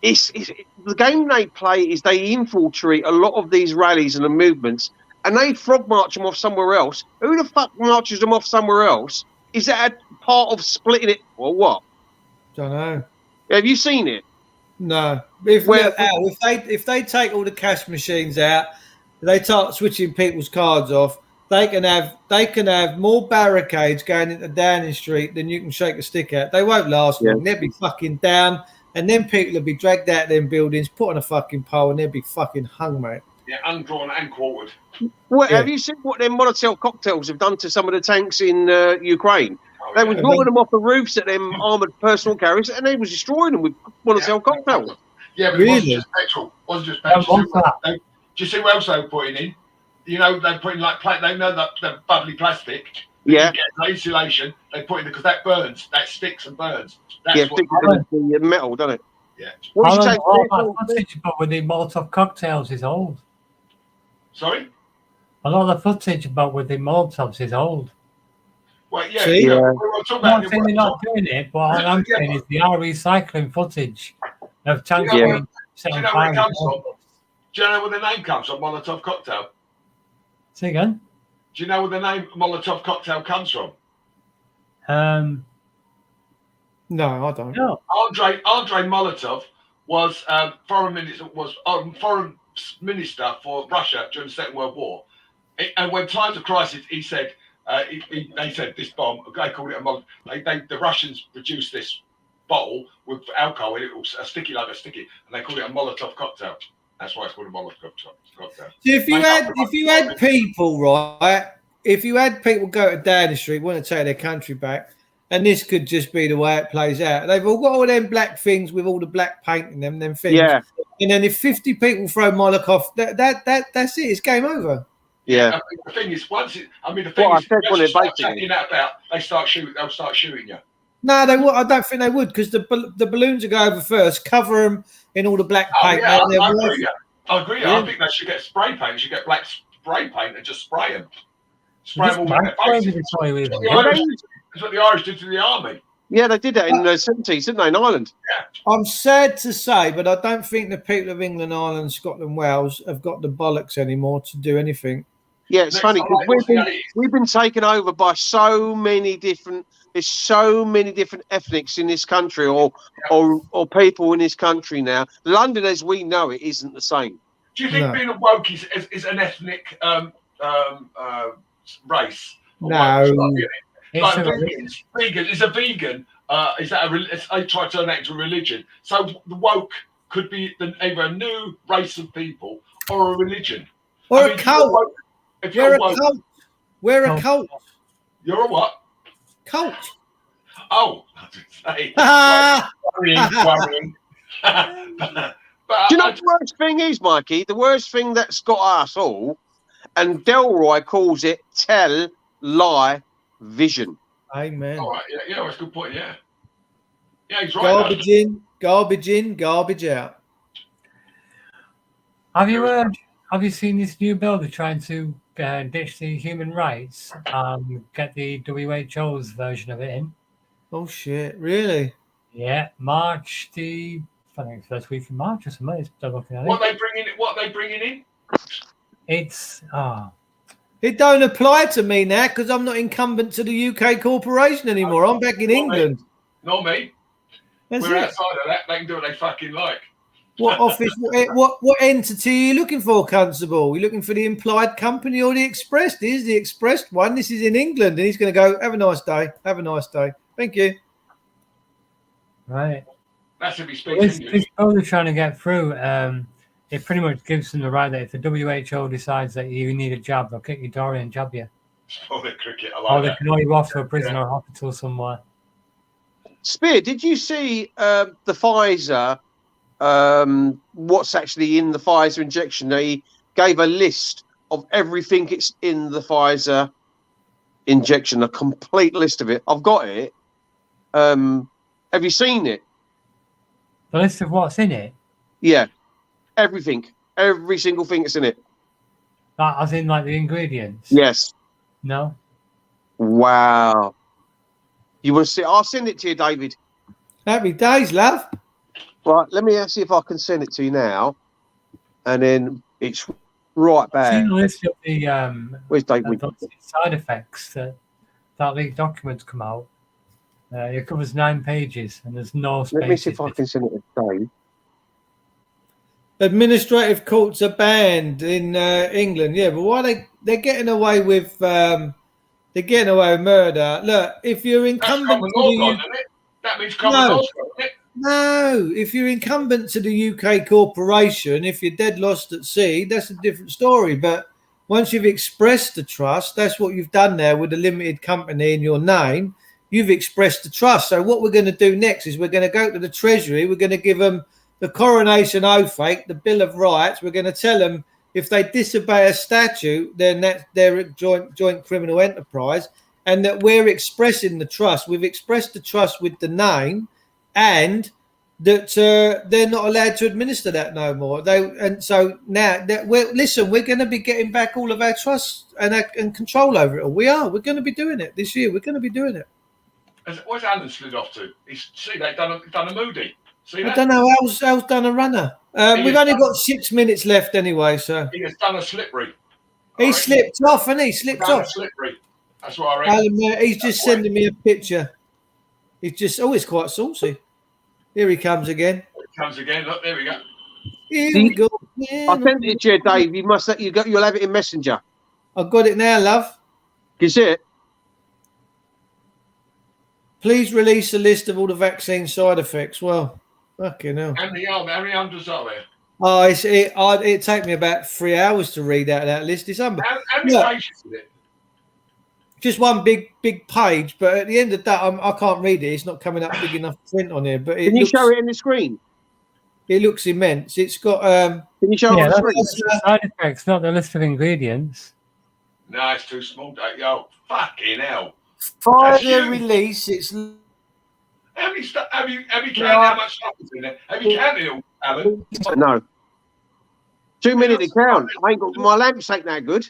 it's the game they play is they infiltrate a lot of these rallies and the movements, and they frog march them off somewhere else. Who the fuck marches them off somewhere else? Is that a part of splitting it or what? Don't know. Have you seen it? No. If they take all the cash machines out, they start switching people's cards off. They can have more barricades going into Downing Street than you can shake a stick at. They won't last long. They'll be fucking down, and then people will be dragged out of them buildings, put on a fucking pole, and they'll be fucking hung, mate. Yeah, undrawn and quartered. Well, have you seen what them Molotov cocktails have done to some of the tanks in Ukraine? They was blowing them off the roofs at them armoured personal carriers, and they was destroying them with Molotov cocktails. Yeah, but it wasn't just petrol. It wasn't just petrol. Do you see what else they were putting in? You know, they put in like they know that the bubbly plastic. Yeah. Get insulation. They put in because that burns. That sticks and burns. That's sticks the metal, doesn't it? Yeah. What did you footage about with the Molotov cocktails is old. Sorry. A lot of the footage about with the Molotovs is old. Well, yeah. See? We're I'm not saying they're not doing it, but what I'm saying is the recycling footage of tanks. Do you know where it comes from? Do you know where the name comes from? Molotov cocktail. Say again? Do you know where the name Molotov cocktail comes from? No, I don't. No. Andrei Molotov was foreign minister for Russia during the Second World War. And when times of crisis, he said, they said this bomb, they called it a Molotov. The Russians produced this bottle with alcohol in it, a sticky, and they called it a Molotov cocktail. That's why it's called a Molotov cocktail. So if you had people, right? If you had people go to Downing Street, want to take their country back, and this could just be the way it plays out. They've all got all them black things with all the black paint in them things. Yeah. And then if 50 people throw Molotov, that's it. It's game over. Yeah. The thing is, I said when it checking that about, they'll start shooting you. No, they would. I don't think they would, because the balloons will go over first, cover them in all the black paint. Yeah, I agree. Yeah. I think they should get spray paint. They should get black spray paint and just spray them. Spray Just them all in their faces. That's what the Irish did to the army. Yeah, they did that in the 70s, didn't they, in Ireland? I'm sad to say, but I don't think the people of England, Ireland, Scotland, Wales have got the bollocks anymore to do anything. Yeah, it's funny because we've been taken over by so many different. There's so many different ethnics in this country, or people in this country now. London, as we know it, isn't the same. Do you think being a woke is an ethnic race? No. Like vegan is a vegan. Is that they try to turn that into a religion? So the woke could be either a new race of people or a religion, or a cult. We're a cult. You're a what? Cult. Oh, I didn't say. Worrying. But do you know what the worst thing is, Mikey? The worst thing that's got us all, and Delroy calls it tell-lie-vision. Amen. All right, yeah, that's a good point. Yeah, he's right. Garbage in, garbage out. Have you seen this new bill? They're trying to ditch the human rights, get the WHO's version of it in. Oh shit! Really? Yeah, March I think first week in March or something. They're looking at it. What they bringing in? It's It don't apply to me now because I'm not incumbent to the UK corporation anymore. I'm back in England. Not me. We're outside of that. They can do what they fucking like. What office? What entity are you looking for, Constable? Are you looking for the implied company or the expressed? This is the expressed one. This is in England, and he's going to go. Have a nice day. Have a nice day. Thank you. Right. That's if he speaks English. This bill they're trying to get through. It pretty much gives them the right that if the WHO decides that you need a job, they'll kick your door in and job you. Oh, the cricket. I Or like they that. can haul you off to a prison or a hospital somewhere. Spear, did you see the Pfizer? What's actually in the Pfizer injection? They gave a list of everything it's in the Pfizer injection, a complete list of it. I've got it. Have you seen it? The list of what's in it? Yeah, everything, every single thing that's in it. That as in like the ingredients? Yes. No. Wow. You want to see? I'll send it to you, David. Happy days, love. Right, let me see if I can send it to you now, and then it's right back. Seen the list of the Where's David? side effects that leaked documents come out. It covers 9 pages and there's no spaces. Let me see if I can send it to Dave. Administrative courts are banned in England. Yeah, but why they're getting away with murder? Look, if you're incumbent That's common law, isn't it? That means common law, isn't it? No, if you're incumbent to the UK corporation, if you're dead lost at sea, that's a different story. But once you've expressed the trust, that's what you've done there with a limited company in your name. You've expressed the trust. So what we're going to do next is we're going to go to the Treasury. We're going to give them the coronation oath, the Bill of Rights. We're going to tell them if they disobey a statute, then they're a joint criminal enterprise, and that we're expressing the trust. We've expressed the trust with the name, and that they're not allowed to administer that no more. So now we're going to be getting back all of our trust and control over it all. We're going to be doing it this year. We're going to be doing it. Where's Alan slid off to? They've done a Moody. See that? I don't know. Al's done a runner. We've only got 6 minutes left anyway, so he has done a slippery. He slipped off, and he slipped off. Slippery. That's what I reckon. Alan, he's just sending me a picture. It's just always quite saucy. Here he comes again. Comes again. Look, there we go. Here we go. I sent it to you, Dave. You'll have it in Messenger. I've got it now, love. Can you see it? Please release a list of all the vaccine side effects. Well, fucking hell. How many hundreds are there? Oh, it'd take me about 3 hours to read out that list. It's How many pages is it? just one big page, but at the end of that, I can't read it. It's not coming up big enough print on here. But Can you show it in the screen? It looks immense. It's got. Can you show it on the screen? That's the side effects, not the list of ingredients. No, it's too small. Yo, fucking hell. Further release. It's. Have you counted how much stuff is in there? Have you counted it all, Alan? No. 2 minutes to count. I ain't got my lamps ain't that good.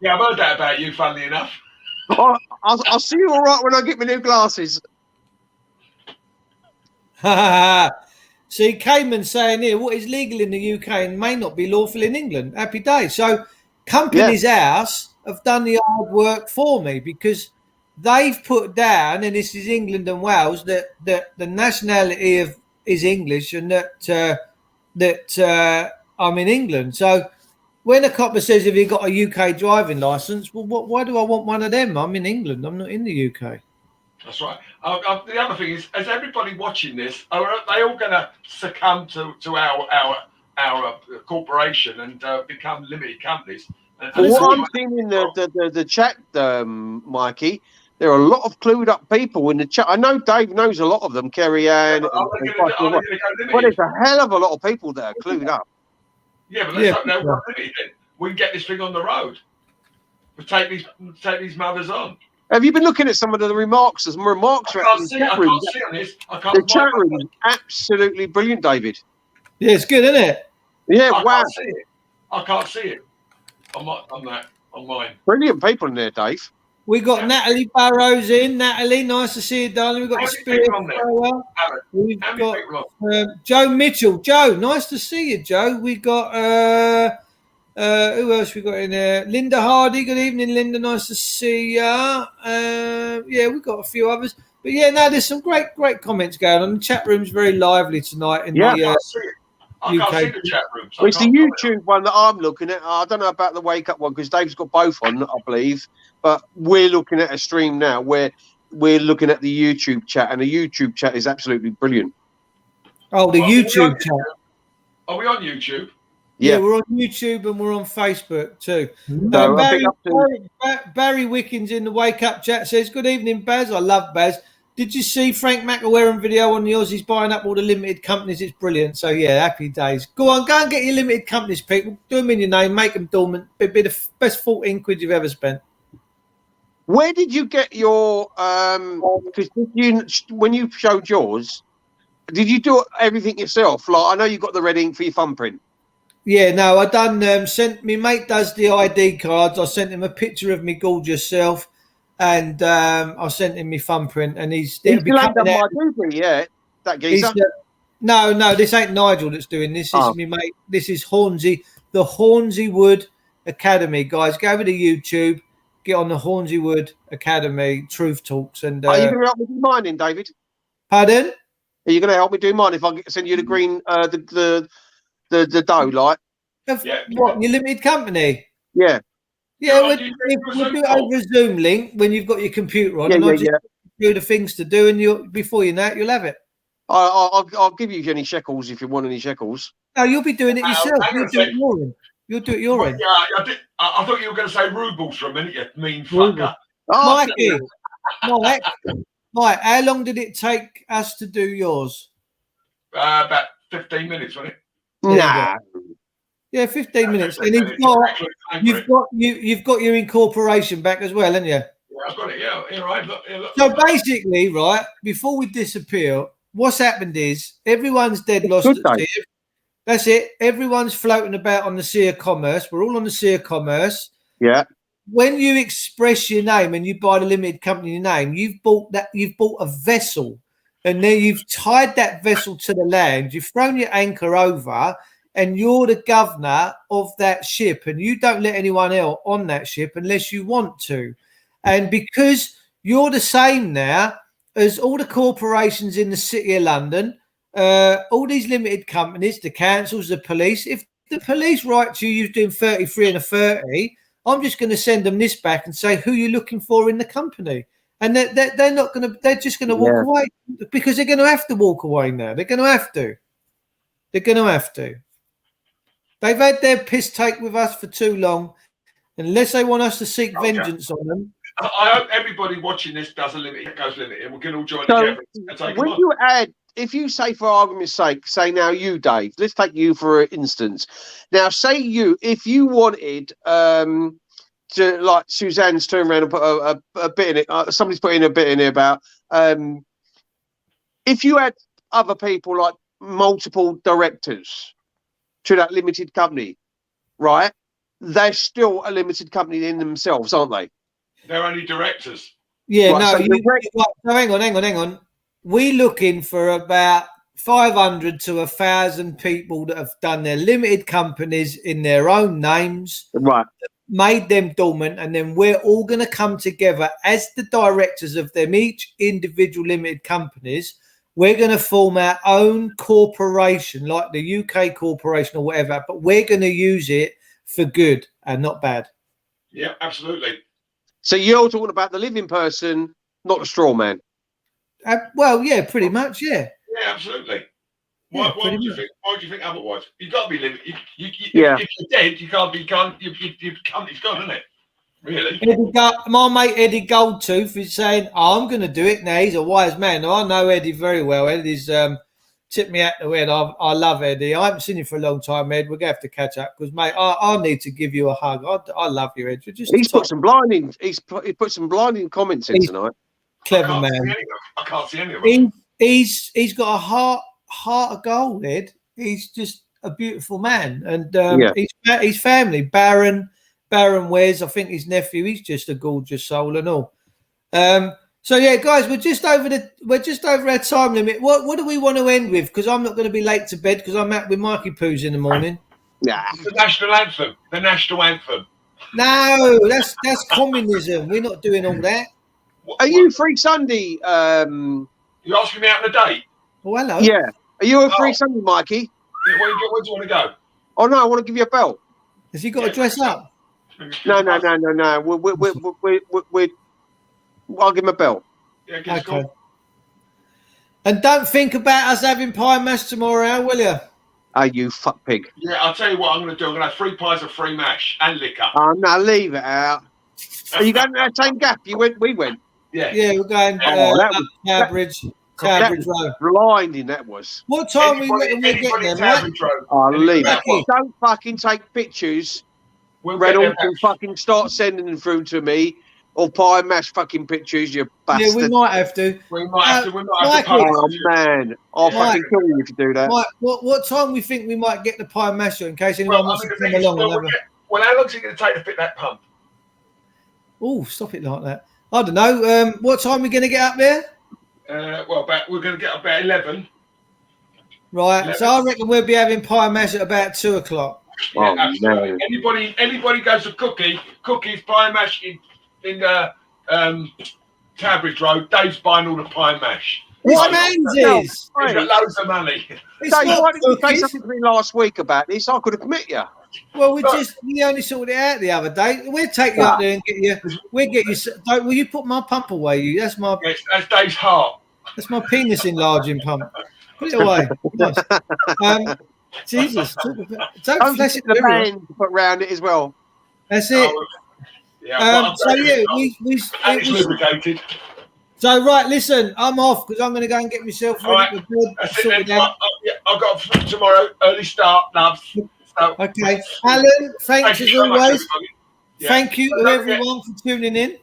Yeah, I've heard that about you, funnily enough. I'll see you all right when I get my new glasses. See, Cayman saying here, what is legal in the UK and may not be lawful in England. Happy days. So, Companies House have done the hard work for me because they've put down, and this is England and Wales, that the nationality is English and that I'm in England. So, when a copper says, have you got a UK driving licence? Well, why do I want one of them? I'm in England. I'm not in the UK. That's right. The other thing is, as everybody watching this, are they all going to succumb to our corporation and become limited companies? Well, what I'm seeing in the chat, Mikey, there are a lot of clued up people in the chat. I know Dave knows a lot of them, Kerry Ann. But there's a hell of a lot of people that are clued up. Yeah, but let's hope they're limited then. We can get this thing on the road. We'll take these mothers on. Have you been looking at some of the remarks? There's more remarks. I can't see on this. The chat room is absolutely brilliant, David. Yeah, it's good, isn't it? Yeah, wow. I can't see it. On mine. Brilliant people in there, Dave. We got Natalie Barrows in. Natalie, nice to see you, darling. We've got the Spirit Thrower. We've got Joe Mitchell. Joe, nice to see you, Joe. We got who else we got in there? Linda Hardy. Good evening, Linda. Nice to see you. Yeah, we've got a few others. But yeah, no, there's some great comments going on. The chat room's very lively tonight. I can't see the chat room. Well, it's the YouTube one that I'm looking at. I don't know about the wake up one because Dave's got both on, I believe. But we're looking at a stream now where we're looking at the YouTube chat, and the YouTube chat is absolutely brilliant. Oh, the YouTube chat. Are we on YouTube? Yeah, we're on YouTube and we're on Facebook too. Barry Wickens in the wake up chat says, "Good evening, Baz. I love Baz. Did you see Frank McAwaron video on the Aussies buying up all the limited companies? It's brilliant." So yeah, happy days. Go on, go and get your limited companies, people. Do them in your name, make them dormant. Be the best 14 quid you've ever spent. Where did you get your? Because when you showed yours, did you do everything yourself? Like I know you got the red ink for your thumbprint. Yeah, no, I done. Sent me mate does the ID cards. I sent him a picture of me gorgeous self. And I sent him my thumbprint, and he's still ain't done my doobie yet. That geezer. No, this ain't Nigel that's doing this. This is me mate. This is Hornsey, the Hornsey Wood Academy, guys. Go over to YouTube, get on the Hornsey Wood Academy Truth Talks, and are you going to help me do mine, in David? Pardon? Are you going to help me do mine if I send you the green, the dough light? What, your limited company? Yeah. Yeah, we'll do it over a Zoom link when you've got your computer on, and I'll just do the things to do, and before you know it, you'll have it. I'll give you any shekels if you want any shekels. No, you'll be doing it yourself. You'll do it your end. Yeah, I thought you were going to say rubles for a minute, you mean fucker. Mike, how long did it take us to do yours? About 15 minutes, wasn't it? Nah. Yeah, 15 minutes, and you've got your incorporation back as well, haven't you? Yeah, I've got it. Yeah, here, right. Look. So basically, right before we disappear, what's happened is everyone's dead lost at sea. That's it. Everyone's floating about on the Sea of Commerce. We're all on the Sea of Commerce. Yeah. When you express your name and you buy the limited company name, you've bought a vessel, and then you've tied that vessel to the land. You've thrown your anchor over. And you're the governor of that ship, and you don't let anyone else on that ship unless you want to. And because you're the same now as all the corporations in the City of London, all these limited companies, the councils, the police. If the police write to you, you're doing 33 and a 30, I'm just going to send them this back and say, who you looking for in the company? And they're not going to, they're just going to walk away, because they're going to have to walk away now. They're going to have to. They're going to have to. They've had their piss take with us for too long. Unless they want us to seek vengeance on them. I hope everybody watching this does a limit, goes limited, and we can all join So, together and take when them on. you add, if you say, for argument's sake, say now you, Dave, let's take you for instance. Now, say you, if you wanted to, like Suzanne's turned around and put a bit in it, somebody's put in a bit in it about, if you had other people like multiple directors to that limited company, right? They're still a limited company in themselves, aren't they? They're only directors. Yeah, Right, no, so hang on. We're looking for about 500 to 1,000 people that have done their limited companies in their own names, Right. made them dormant, and then we're all going to come together as the directors of them, each individual limited companies. We're going to form our own corporation, like the UK corporation or whatever, but we're going to use it for good and not bad. Yeah, absolutely. So you're talking about the living person, not the straw man. Well, yeah, pretty much, yeah. Yeah, absolutely. Yeah, Why pretty would you much. think? Why do you think otherwise? You've got to be living. Yeah. If you're dead, you can't be. Your company's gone, isn't it? Really? My mate Eddie Goldtooth is saying, I'm going to do it now. He's a wise man. Now, I know Eddie very well. Eddie's tipped me out the head. I love Eddie. I haven't seen him for a long time, Ed. We're going to have to catch up because, mate, I need to give you a hug. I love you, Ed. You're just He's put some blinding. He put some blinding comments in He's tonight. clever man. I can't see any of them. He's got a heart of gold, Ed. He's just a beautiful man, and his family, Baron Wes, I think his nephew, he's just a gorgeous soul and all. So yeah, guys, we're just over our time limit. What do we want to end with? Because I'm not going to be late to bed because I'm out with Mikey Poos in the morning. Yeah, The national anthem. The national anthem. No, that's communism. We're not doing all that. Are you free Sunday? You asking me out on a date? Oh, hello. Yeah. Are you a free Sunday, Mikey? Yeah, where do you want to go? Oh no, I want to give you a belt. Has he got to dress up? No. I'll give him a belt. Yeah, get Okay. school. And don't think about us having pie mash tomorrow, will you? Oh, you fuck pig. Yeah, I'll tell you what I'm going to do. I'm going to have 3 pies of free mash and liquor. Oh no, leave it out. Are you going to that same gap? We went. Yeah. Yeah, we're going Oh, that was- Cowbridge That Road. was blinding. That was. What time we reckon we'll get there, mate? Oh, leave it. Mikey. Don't fucking take pictures. We'll get Reynolds there, and fucking start sending them through to me, or pie and mash fucking pictures, you bastard. Yeah, we might have to. We might have to. We might have to Mikey. post. Oh man, I'll Mike. fucking kill you if you do that. Mike, what time we think we might get the pie and mash in case anyone Well, wants I mean, to the come thing is, along and have a... well, how long is it going to take to fit that pump? Oh, stop it like that. I don't know. What time are we going to get up there? We're going to get up about 11. Right. 11. So I reckon we'll be having pie and mash at about 2 o'clock. Yeah, Oh, absolutely. no. Anybody goes to Cookies pie and mash in Cambridge Road. Dave's buying all the pie and mash. What No, Menzies? He's got loads of money. It's Dave, not why didn't you say cookies. something to me last week about this? I could have met you. Well, we only sorted it out the other day. We'll take you up there and get you. We'll get you. Will you put my pump away? You. That's my That's Dave's heart. penis enlarging pump. Put it away. Nice. Jesus. Don't flash it the everywhere. band to put round it as well. That's it. Yeah. So yeah, And it's lubricated. So right, listen, I'm off because I'm going to go and get myself ready All right. for bed. That's sort it it then. out. I've got tomorrow early start, love. So, Okay, Alan, thanks thank as you so much, always. everybody. Yeah. Thank you to Don't forget, everyone for tuning in.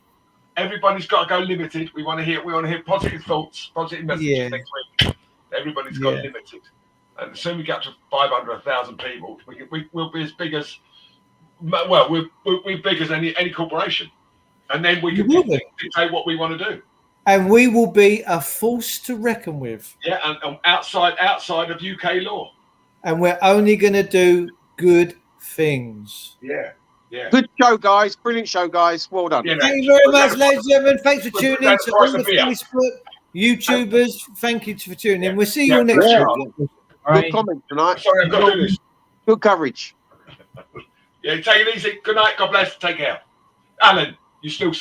Everybody's got to go limited. We want to hear positive thoughts, positive messages Yeah. next week. Everybody's got Yeah. limited, and as soon as we get up to 500, 1,000 people, we'll be as big as we're big as any corporation, and then we can You will be. dictate what we want to do. And we will be a force to reckon with. Yeah, and outside of UK law. And we're only going to do good things. Yeah. Yeah. Good show, guys. Brilliant show, guys. Well done. Yeah, Thank you very much, ladies and gentlemen. Thanks for We'll tuning put in that to price all of the beer. Facebook YouTubers. Thank you for tuning in. We'll see you Yeah, all next yeah. week. Good comment tonight. Sorry, I've got to do this. Good coverage. Yeah, take it easy. Good night. God bless. Take care. Alan, you still